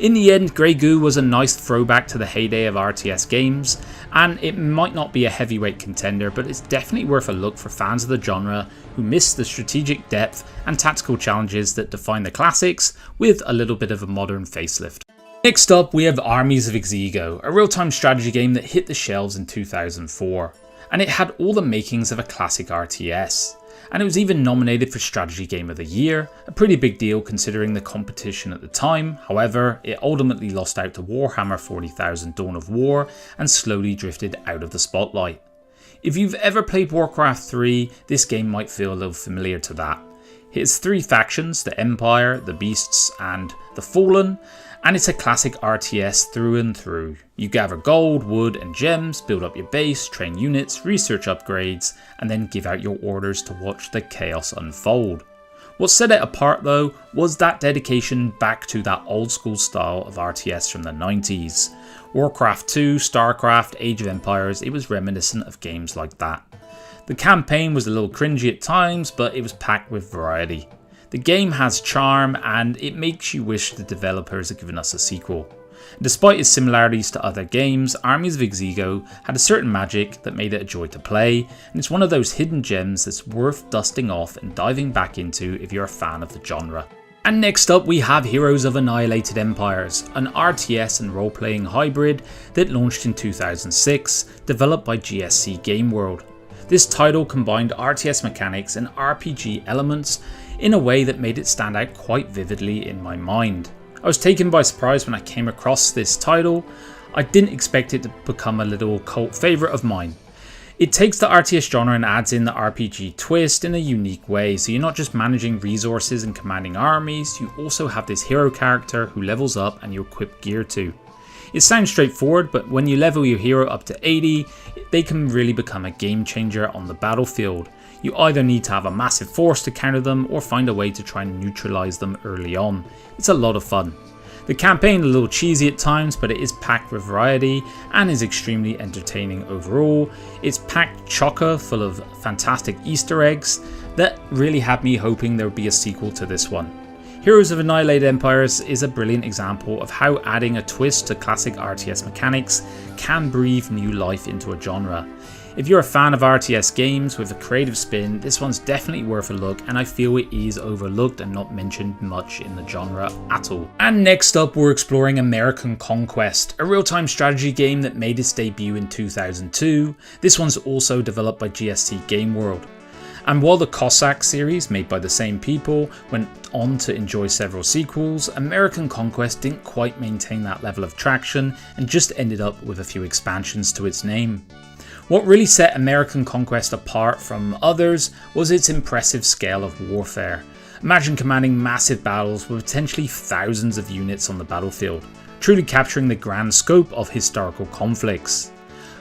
[SPEAKER 1] In the end, Grey Goo was a nice throwback to the heyday of RTS games, and it might not be a heavyweight contender, but it's definitely worth a look for fans of the genre who miss the strategic depth and tactical challenges that define the classics with a little bit of a modern facelift. Next up we have Armies of Exigo, a real-time strategy game that hit the shelves in 2004, and it had all the makings of a classic RTS, and it was even nominated for Strategy Game of the Year, a pretty big deal considering the competition at the time. However, it ultimately lost out to Warhammer 40,000 Dawn of War and slowly drifted out of the spotlight. If you've ever played Warcraft II, this game might feel a little familiar to that. It has 3 factions, the Empire, the Beasts and the Fallen, and it's a classic RTS through and through. You gather gold, wood and gems, build up your base, train units, research upgrades, and then give out your orders to watch the chaos unfold. What set it apart though was that dedication back to that old school style of RTS from the 90s. Warcraft II, StarCraft, Age of Empires, it was reminiscent of games like that. The campaign was a little cringy at times, but it was packed with variety. The game has charm and it makes you wish the developers had given us a sequel. Despite its similarities to other games, Armies of Exigo had a certain magic that made it a joy to play, and it's one of those hidden gems that's worth dusting off and diving back into if you're a fan of the genre. And next up we have Heroes of Annihilated Empires, an RTS and role-playing hybrid that launched in 2006, developed by GSC Game World. This title combined RTS mechanics and RPG elements in a way that made it stand out quite vividly in my mind. I was taken by surprise when I came across this title. I didn't expect it to become a little cult favourite of mine. It takes the RTS genre and adds in the RPG twist in a unique way, so you're not just managing resources and commanding armies, you also have this hero character who levels up and you equip gear to. It sounds straightforward, but when you level your hero up to 80, they can really become a game changer on the battlefield. You either need to have a massive force to counter them or find a way to try and neutralize them early on. It's a lot of fun. The campaign is a little cheesy at times, but it is packed with variety and is extremely entertaining overall. It's packed chocker full of fantastic Easter eggs that really had me hoping there would be a sequel to this one. Heroes of Annihilated Empires is a brilliant example of how adding a twist to classic RTS mechanics can breathe new life into a genre. If you're a fan of RTS games with a creative spin, this one's definitely worth a look, and I feel it is overlooked and not mentioned much in the genre at all. And next up, we're exploring American Conquest, a real-time strategy game that made its debut in 2002. This one's also developed by GST Game World. And while the Cossack series, made by the same people, went on to enjoy several sequels, American Conquest didn't quite maintain that level of traction and just ended up with a few expansions to its name. What really set American Conquest apart from others was its impressive scale of warfare. Imagine commanding massive battles with potentially thousands of units on the battlefield, truly capturing the grand scope of historical conflicts.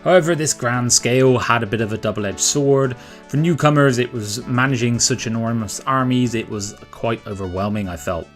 [SPEAKER 1] However, this grand scale had a bit of a double-edged sword. For newcomers, it was managing such enormous armies, it was quite overwhelming, I felt.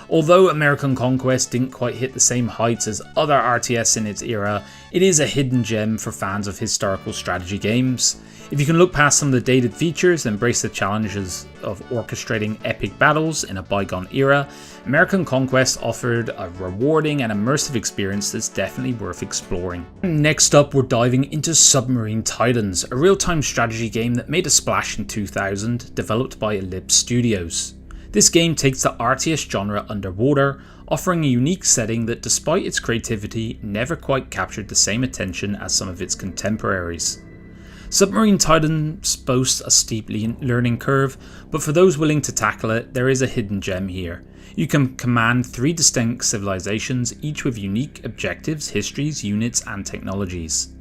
[SPEAKER 1] Although American Conquest didn't quite hit the same heights as other RTS in its era, it is a hidden gem for fans of historical strategy games. If you can look past some of the dated features and embrace the challenges of orchestrating epic battles in a bygone era, American Conquest offered a rewarding and immersive experience that's definitely worth exploring. Next up, we're diving into Submarine Titans, a real-time strategy game that made a splash in 2000, developed by Ellipse Studios. This game takes the RTS genre underwater, offering a unique setting that, despite its creativity, never quite captured the same attention as some of its contemporaries. Submarine Titans boasts a steep learning curve, but for those willing to tackle it, there is a hidden gem here. You can command 3 distinct civilizations, each with unique objectives, histories, units, and technologies.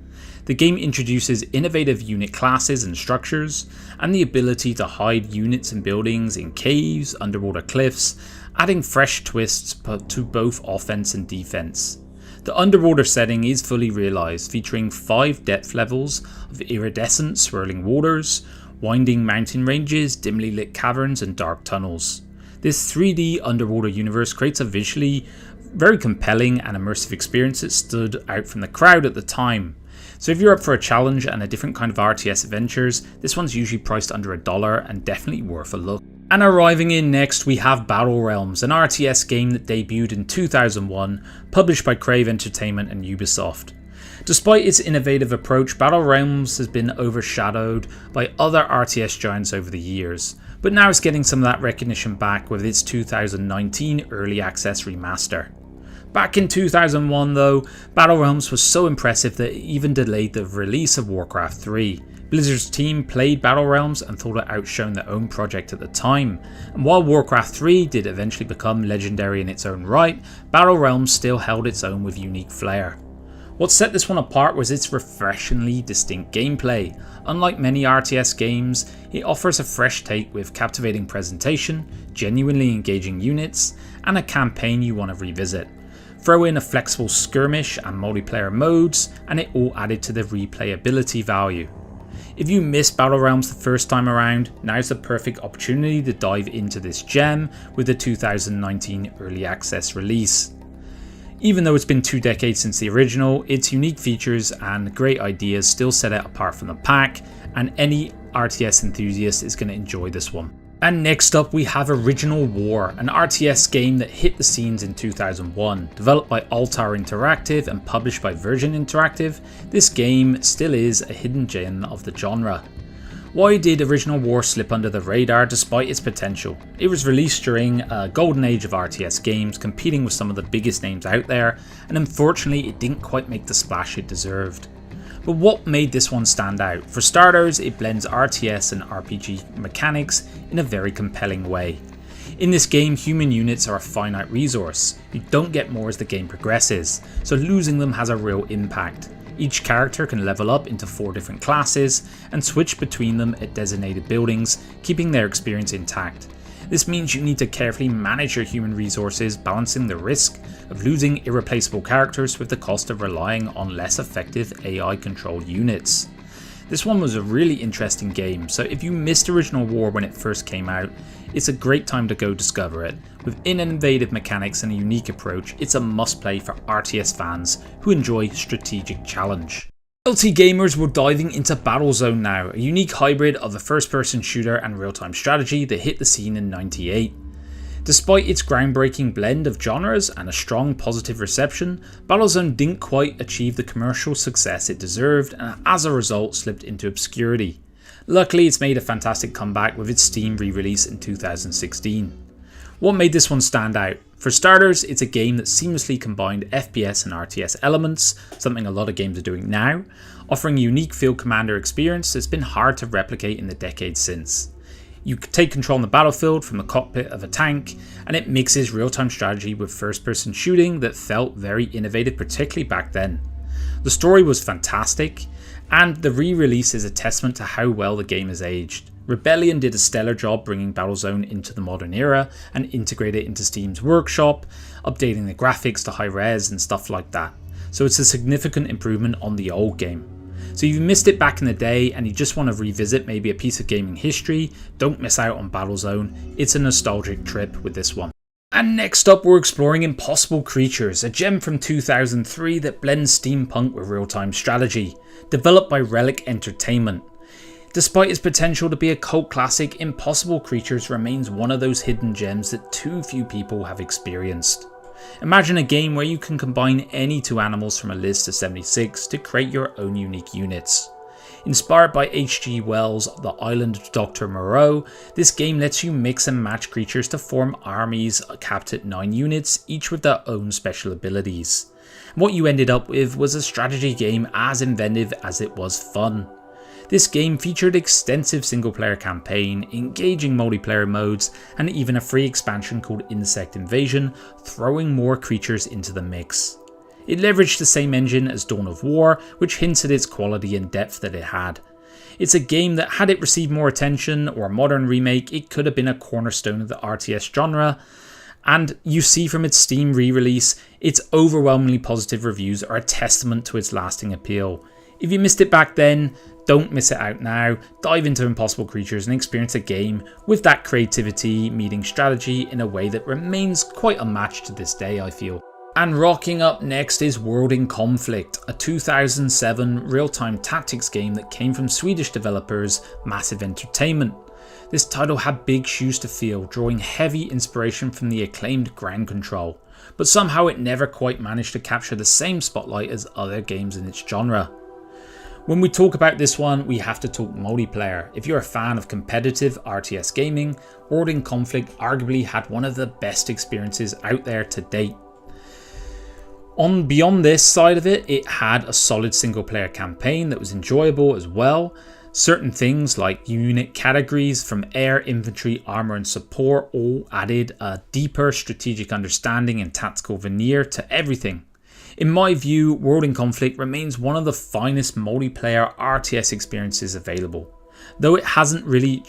[SPEAKER 1] The game introduces innovative unit classes and structures, and the ability to hide units and buildings in caves, underwater cliffs, adding fresh twists to both offense and defense. The underwater setting is fully realized, featuring 5 depth levels of iridescent swirling waters, winding mountain ranges, dimly lit caverns, and dark tunnels. This 3D underwater universe creates a visually very compelling and immersive experience that stood out from the crowd at the time. So if you're up for a challenge and a different kind of RTS adventures, this one's usually priced under $1 and definitely worth a look. And arriving in next, we have Battlegrounds, an RTS game that debuted in 2001, published by Crave Entertainment and Ubisoft. Despite its innovative approach, Battlegrounds has been overshadowed by other RTS giants over the years, but now it's getting some of that recognition back with its 2019 Early Access remaster. Back in 2001 though, Battlegrounds was so impressive that it even delayed the release of Warcraft II. Blizzard's team played Battlegrounds and thought it outshone their own project at the time, and while Warcraft III did eventually become legendary in its own right, Battlegrounds still held its own with unique flair. What set this one apart was its refreshingly distinct gameplay. Unlike many RTS games, it offers a fresh take with captivating presentation, genuinely engaging units, and a campaign you want to revisit. Throw in a flexible skirmish and multiplayer modes, and it all added to the replayability value. If you missed Battlegrounds the first time around, now's the perfect opportunity to dive into this gem with the 2019 Early Access release. Even though it's been 2 decades since the original, its unique features and great ideas still set it apart from the pack, and any RTS enthusiast is going to enjoy this one. And next up we have Original War, an RTS game that hit the scenes in 2001. Developed by Altar Interactive and published by Virgin Interactive, this game still is a hidden gem of the genre. Why did Original War slip under the radar despite its potential? It was released during a golden age of RTS games, competing with some of the biggest names out there, and unfortunately it didn't quite make the splash it deserved. But what made this one stand out? For starters, it blends RTS and RPG mechanics in a very compelling way. In this game, human units are a finite resource. You don't get more as the game progresses, so losing them has a real impact. Each character can level up into 4 different classes and switch between them at designated buildings, keeping their experience intact. This means you need to carefully manage your human resources, balancing the risk of losing irreplaceable characters with the cost of relying on less effective AI controlled units. This one was a really interesting game, so if you missed Original War when it first came out, it's a great time to go discover it. With innovative mechanics and a unique approach, it's a must play for RTS fans who enjoy strategic challenge. LT gamers, were diving into Battlezone now, a unique hybrid of a first-person shooter and real-time strategy that hit the scene in '98. Despite its groundbreaking blend of genres and a strong positive reception, Battlezone didn't quite achieve the commercial success it deserved and as a result slipped into obscurity. Luckily, it's made a fantastic comeback with its Steam re-release in 2016. What made this one stand out? For starters, it's a game that seamlessly combined FPS and RTS elements, something a lot of games are doing now, offering a unique field commander experience that's been hard to replicate in the decades since. You take control on the battlefield from the cockpit of a tank, and it mixes real-time strategy with first-person shooting that felt very innovative, particularly back then. The story was fantastic, and the re-release is a testament to how well the game has aged. Rebellion did a stellar job bringing Battlezone into the modern era and integrate it into Steam's workshop, updating the graphics to high res and stuff like that. So it's a significant improvement on the old game. So if you missed it back in the day and you just want to revisit maybe a piece of gaming history, don't miss out on Battlezone. It's a nostalgic trip with this one. And next up, we're exploring Impossible Creatures, a gem from 2003 that blends steampunk with real-time strategy, developed by Relic Entertainment. Despite its potential to be a cult classic, Impossible Creatures remains one of those hidden gems that too few people have experienced. Imagine a game where you can combine any two animals from a list of 76 to create your own unique units. Inspired by H.G. Wells' The Island of Dr. Moreau, this game lets you mix and match creatures to form armies capped at 9 units, each with their own special abilities. What you ended up with was a strategy game as inventive as it was fun. This game featured extensive single-player campaign, engaging multiplayer modes, and even a free expansion called Insect Invasion, throwing more creatures into the mix. It leveraged the same engine as Dawn of War, which hints at its quality and depth that it had. It's a game that, had it received more attention or a modern remake, it could have been a cornerstone of the RTS genre, and you see from its Steam re-release, its overwhelmingly positive reviews are a testament to its lasting appeal. If you missed it back then, don't miss it out now. Dive into Impossible Creatures and experience a game with that creativity meeting strategy in a way that remains quite unmatched to this day, I feel. And rocking up next is World in Conflict, a 2007 real-time tactics game that came from Swedish developers Massive Entertainment. This title had big shoes to fill, drawing heavy inspiration from the acclaimed Ground Control, but somehow it never quite managed to capture the same spotlight as other games in its genre. When we talk about this one, we have to talk multiplayer. If you're a fan of competitive RTS gaming, World in Conflict arguably had one of the best experiences out there to date. Beyond this side of it, it had a solid single player campaign that was enjoyable as well. Certain things like unit categories from air, infantry, armor and support all added a deeper strategic understanding and tactical veneer to everything. In my view, World in Conflict remains one of the finest multiplayer RTS experiences available. Though it hasn't really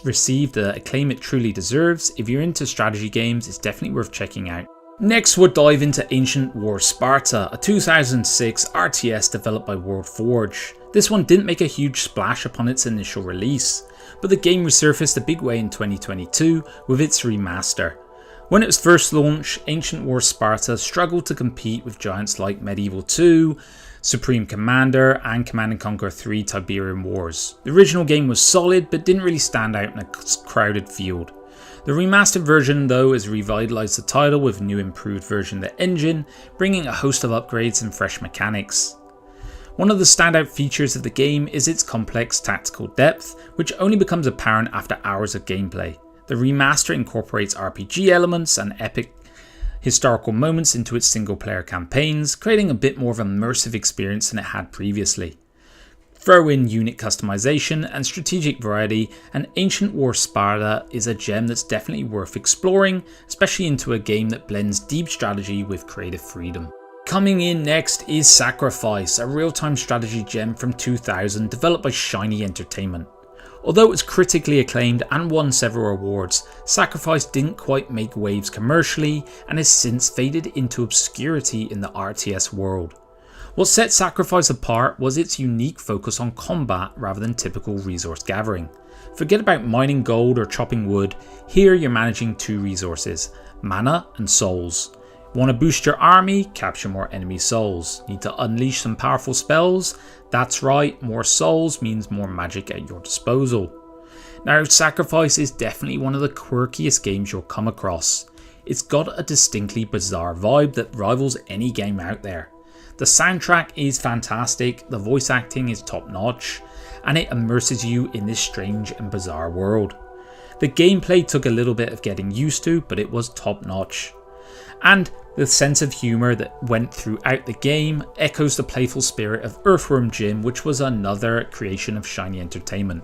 [SPEAKER 1] received the acclaim it truly deserves, if you're into strategy games, it's definitely worth checking out. Next, we'll dive into Ancient War Sparta, a 2006 RTS developed by Worldforge. This one didn't make a huge splash upon its initial release, but the game resurfaced a big way in 2022 with its remaster. When it was first launched, Ancient War Sparta struggled to compete with giants like Medieval 2, Supreme Commander, and Command & Conquer 3 Tiberian Wars. The original game was solid, but didn't really stand out in a crowded field. The remastered version, though, has revitalized the title with a new improved version of the engine, bringing a host of upgrades and fresh mechanics. One of the standout features of the game is its complex tactical depth, which only becomes apparent after hours of gameplay. The remaster incorporates RPG elements and epic historical moments into its single player campaigns, creating a bit more of an immersive experience than it had previously. Throw in unit customization and strategic variety, and Ancient War Sparta is a gem that's definitely worth exploring, especially into a game that blends deep strategy with creative freedom. Coming in next is Sacrifice, a real-time strategy gem from 2000 developed by Shiny Entertainment. Although it was critically acclaimed and won several awards, Sacrifice didn't quite make waves commercially and has since faded into obscurity in the RTS world. What set Sacrifice apart was its unique focus on combat rather than typical resource gathering. Forget about mining gold or chopping wood, here you're managing two resources, mana and souls. Want to boost your army? Capture more enemy souls. Need to unleash some powerful spells? That's right, more souls means more magic at your disposal. Now, Sacrifice is definitely one of the quirkiest games you'll come across. It's got a distinctly bizarre vibe that rivals any game out there. The soundtrack is fantastic, the voice acting is top notch, and it immerses you in this strange and bizarre world. The gameplay took a little bit of getting used to, but it was top notch. And the sense of humour that went throughout the game echoes the playful spirit of Earthworm Jim, which was another creation of Shiny Entertainment.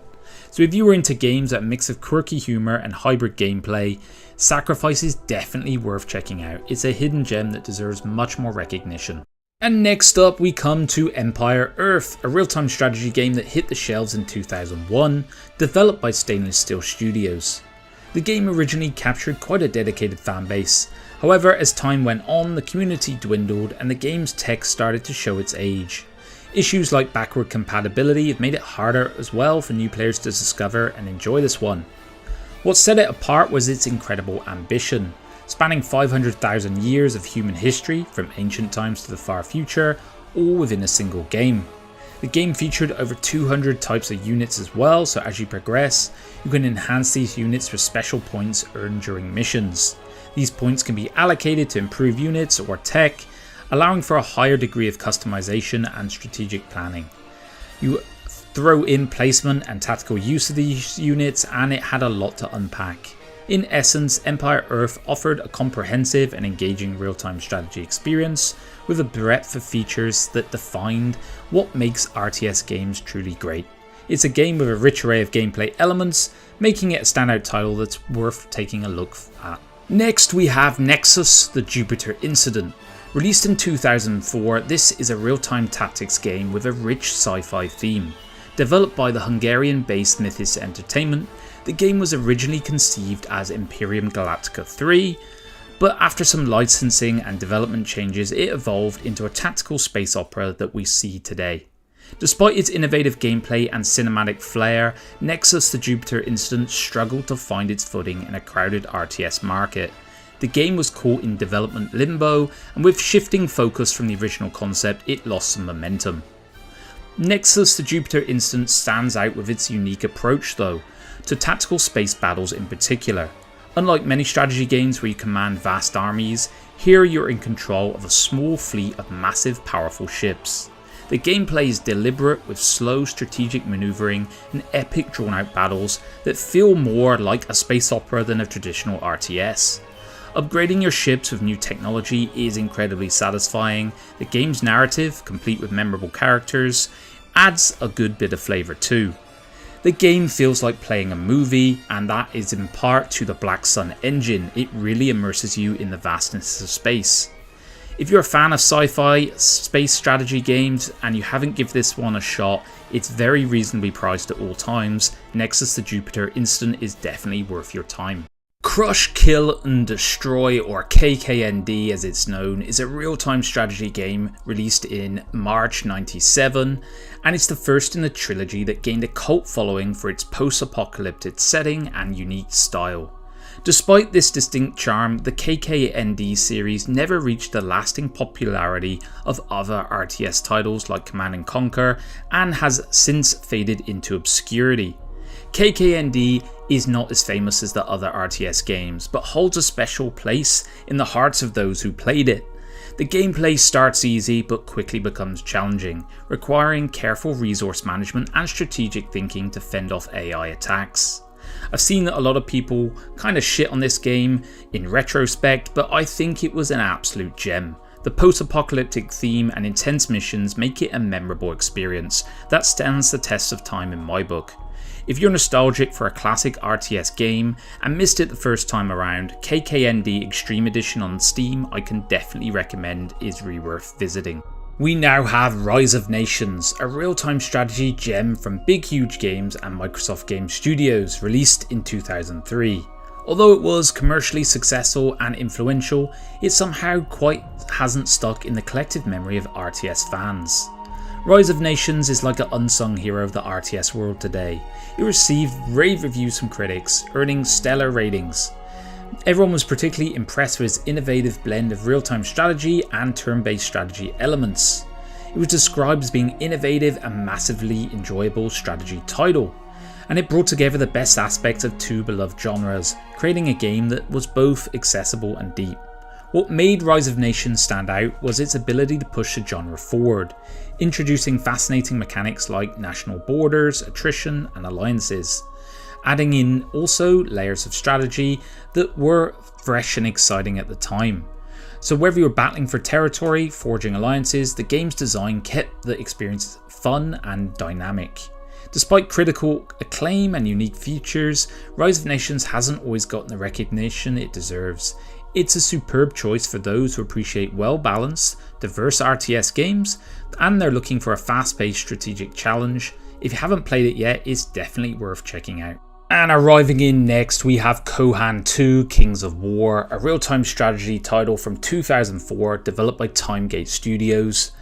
[SPEAKER 1] So if you were into games that mix of quirky humour and hybrid gameplay, Sacrifice is definitely worth checking out. It's a hidden gem that deserves much more recognition. And next up we come to Empire Earth, a real-time strategy game that hit the shelves in 2001, developed by Stainless Steel Studios. The game originally captured quite a dedicated fan base. However, as time went on, the community dwindled and the game's tech started to show its age. Issues like backward compatibility have made it harder as well for new players to discover and enjoy this one. What set it apart was its incredible ambition. Spanning 500,000 years of human history, from ancient times to the far future, all within a single game. The game featured over 200 types of units as well, so as you progress, you can enhance these units with special points earned during missions. These points can be allocated to improve units or tech, allowing for a higher degree of customization and strategic planning. You throw in placement and tactical use of these units, and it had a lot to unpack. In essence, Empire Earth offered a comprehensive and engaging real-time strategy experience with a breadth of features that defined what makes RTS games truly great. It's a game with a rich array of gameplay elements, making it a standout title that's worth taking a look at. Next we have Nexus, the Jupiter Incident. Released in 2004, this is a real-time tactics game with a rich sci-fi theme. Developed by the Hungarian-based Mythos Entertainment, the game was originally conceived as Imperium Galactica 3, but after some licensing and development changes, it evolved into a tactical space opera that we see today. Despite its innovative gameplay and cinematic flair, Nexus the Jupiter Incident struggled to find its footing in a crowded RTS market. The game was caught in development limbo, and with shifting focus from the original concept, it lost some momentum. Nexus the Jupiter Incident stands out with its unique approach though, to tactical space battles in particular. Unlike many strategy games where you command vast armies, here you're in control of a small fleet of massive powerful ships. The gameplay is deliberate with slow strategic maneuvering and epic drawn out battles that feel more like a space opera than a traditional RTS. Upgrading your ships with new technology is incredibly satisfying. The game's narrative, complete with memorable characters, adds a good bit of flavour too. The game feels like playing a movie, and that is in part to the Black Sun engine. It really immerses you in the vastness of space. If you're a fan of sci-fi space strategy games and you haven't given this one a shot, it's very reasonably priced at all times. Nexus the Jupiter Incident is definitely worth your time. Crush, Kill and Destroy, or KKND as it's known, is a real-time strategy game released in March 97, and it's the first in the trilogy that gained a cult following for its post-apocalyptic setting and unique style. Despite this distinct charm, the KKND series never reached the lasting popularity of other RTS titles like Command & Conquer, and has since faded into obscurity. KKND is not as famous as the other RTS games, but holds a special place in the hearts of those who played it. The gameplay starts easy but quickly becomes challenging, requiring careful resource management and strategic thinking to fend off AI attacks. I've seen that a lot of people kind of shit on this game in retrospect, but I think it was an absolute gem. The post-apocalyptic theme and intense missions make it a memorable experience that stands the test of time in my book. If you're nostalgic for a classic RTS game and missed it the first time around, KKND Extreme Edition on Steam I can definitely recommend is worth visiting. We now have Rise of Nations, a real-time strategy gem from Big Huge Games and Microsoft Game Studios, released in 2003. Although it was commercially successful and influential, it somehow quite hasn't stuck in the collective memory of RTS fans. Rise of Nations is like an unsung hero of the RTS world today. It received rave reviews from critics, earning stellar ratings. Everyone was particularly impressed with its innovative blend of real-time strategy and turn-based strategy elements. It was described as being innovative and massively enjoyable strategy title. and it brought together the best aspects of two beloved genres, creating a game that was both accessible and deep. What made Rise of Nations stand out was its ability to push the genre forward, introducing fascinating mechanics like national borders, attrition, and alliances, adding in also layers of strategy that were fresh and exciting at the time. So whether you're battling for territory, forging alliances, the game's design kept the experience fun and dynamic. Despite critical acclaim and unique features, Rise of Nations hasn't always gotten the recognition it deserves. It's a superb choice for those who appreciate well-balanced, diverse RTS games, and they're looking for a fast-paced strategic challenge. If you haven't played it yet, it's definitely worth checking out. And arriving in next, we have Kohan II Kings of War, a real-time strategy title from 2004 developed by Timegate Studios.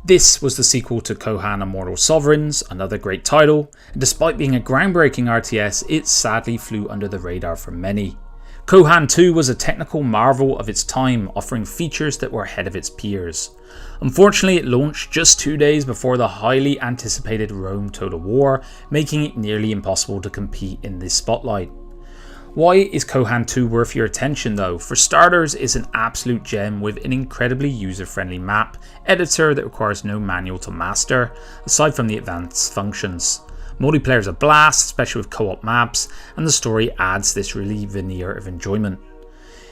[SPEAKER 1] This was the sequel to Kohan Immortal Sovereigns, another great title, and despite being a groundbreaking RTS, it sadly flew under the radar for many. Kohan 2 was a technical marvel of its time, offering features that were ahead of its peers. Unfortunately, it launched just 2 days before the highly anticipated Rome Total War, making it nearly impossible to compete in this spotlight. Why is Kohan 2 worth your attention though? For starters, it's an absolute gem with an incredibly user-friendly map editor that requires no manual to master, aside from the advanced functions. Multiplayer is a blast, especially with co-op maps, and the story adds this really veneer of enjoyment.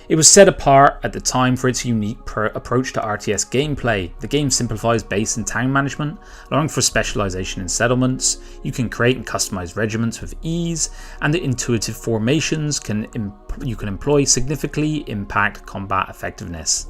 [SPEAKER 1] It was set apart at the time for its unique approach to RTS gameplay. The game simplifies base and town management, allowing for specialization in settlements. You can create and customize regiments with ease, and the intuitive formations you can employ significantly impact combat effectiveness.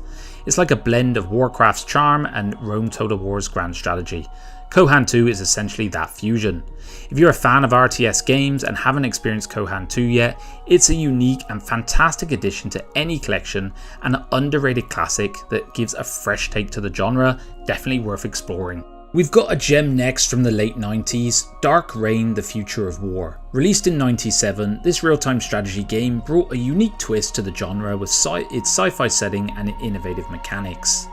[SPEAKER 1] It's like a blend of Warcraft's charm and Rome Total War's grand strategy. Kohan 2 is essentially that fusion. If you're a fan of RTS games and haven't experienced Kohan 2 yet, it's a unique and fantastic addition to any collection and an underrated classic that gives a fresh take to the genre, definitely worth exploring. We've got a gem next from the late 90s, Dark Reign: The Future of War. Released in '97, this real-time strategy game brought a unique twist to the genre with its sci-fi setting and innovative mechanics.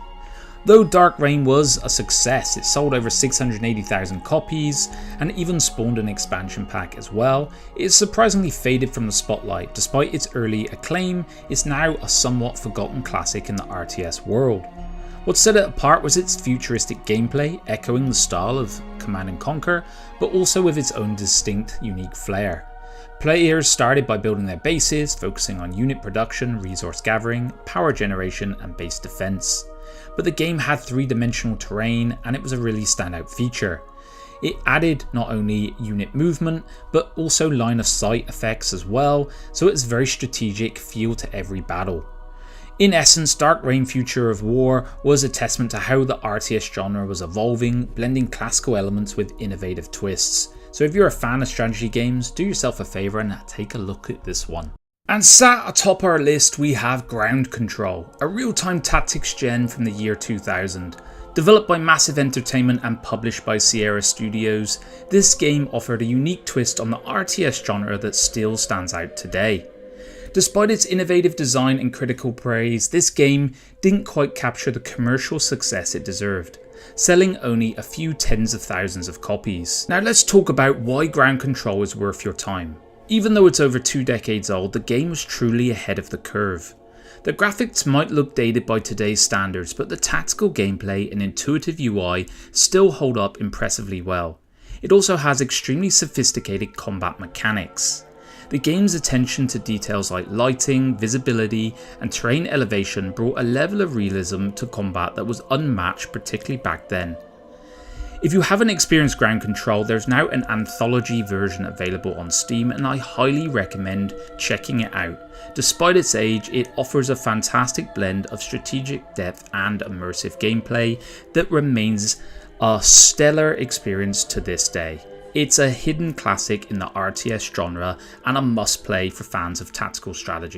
[SPEAKER 1] Though Dark Reign was a success, it sold over 680,000 copies and even spawned an expansion pack as well, it is surprisingly faded from the spotlight. Despite its early acclaim, it's now a somewhat forgotten classic in the RTS world. What set it apart was its futuristic gameplay, echoing the style of Command & Conquer, but also with its own distinct, unique flair. Players started by building their bases, focusing on unit production, resource gathering, power generation, and base defense. But the game had three-dimensional terrain, and it was a really standout feature. It added not only unit movement, but also line of sight effects as well, so it's a very strategic feel to every battle. In essence, Dark Reign: Future of War was a testament to how the RTS genre was evolving, blending classical elements with innovative twists. So if you're a fan of strategy games, do yourself a favour and take a look at this one. And sat atop our list we have Ground Control, a real-time tactics gen from the year 2000. Developed by Massive Entertainment and published by Sierra Studios, this game offered a unique twist on the RTS genre that still stands out today. Despite its innovative design and critical praise, this game didn't quite capture the commercial success it deserved, selling only a few tens of thousands of copies. Now let's talk about why Ground Control is worth your time. Even though it's over 2 decades old, the game was truly ahead of the curve. The graphics might look dated by today's standards, but the tactical gameplay and intuitive UI still hold up impressively well. It also has extremely sophisticated combat mechanics. The game's attention to details like lighting, visibility, and terrain elevation brought a level of realism to combat that was unmatched, particularly back then. If you haven't experienced Ground Control, there's now an anthology version available on Steam, and I highly recommend checking it out. Despite its age, it offers a fantastic blend of strategic depth and immersive gameplay that remains a stellar experience to this day. It's a hidden classic in the RTS genre and a must play for fans of tactical strategy.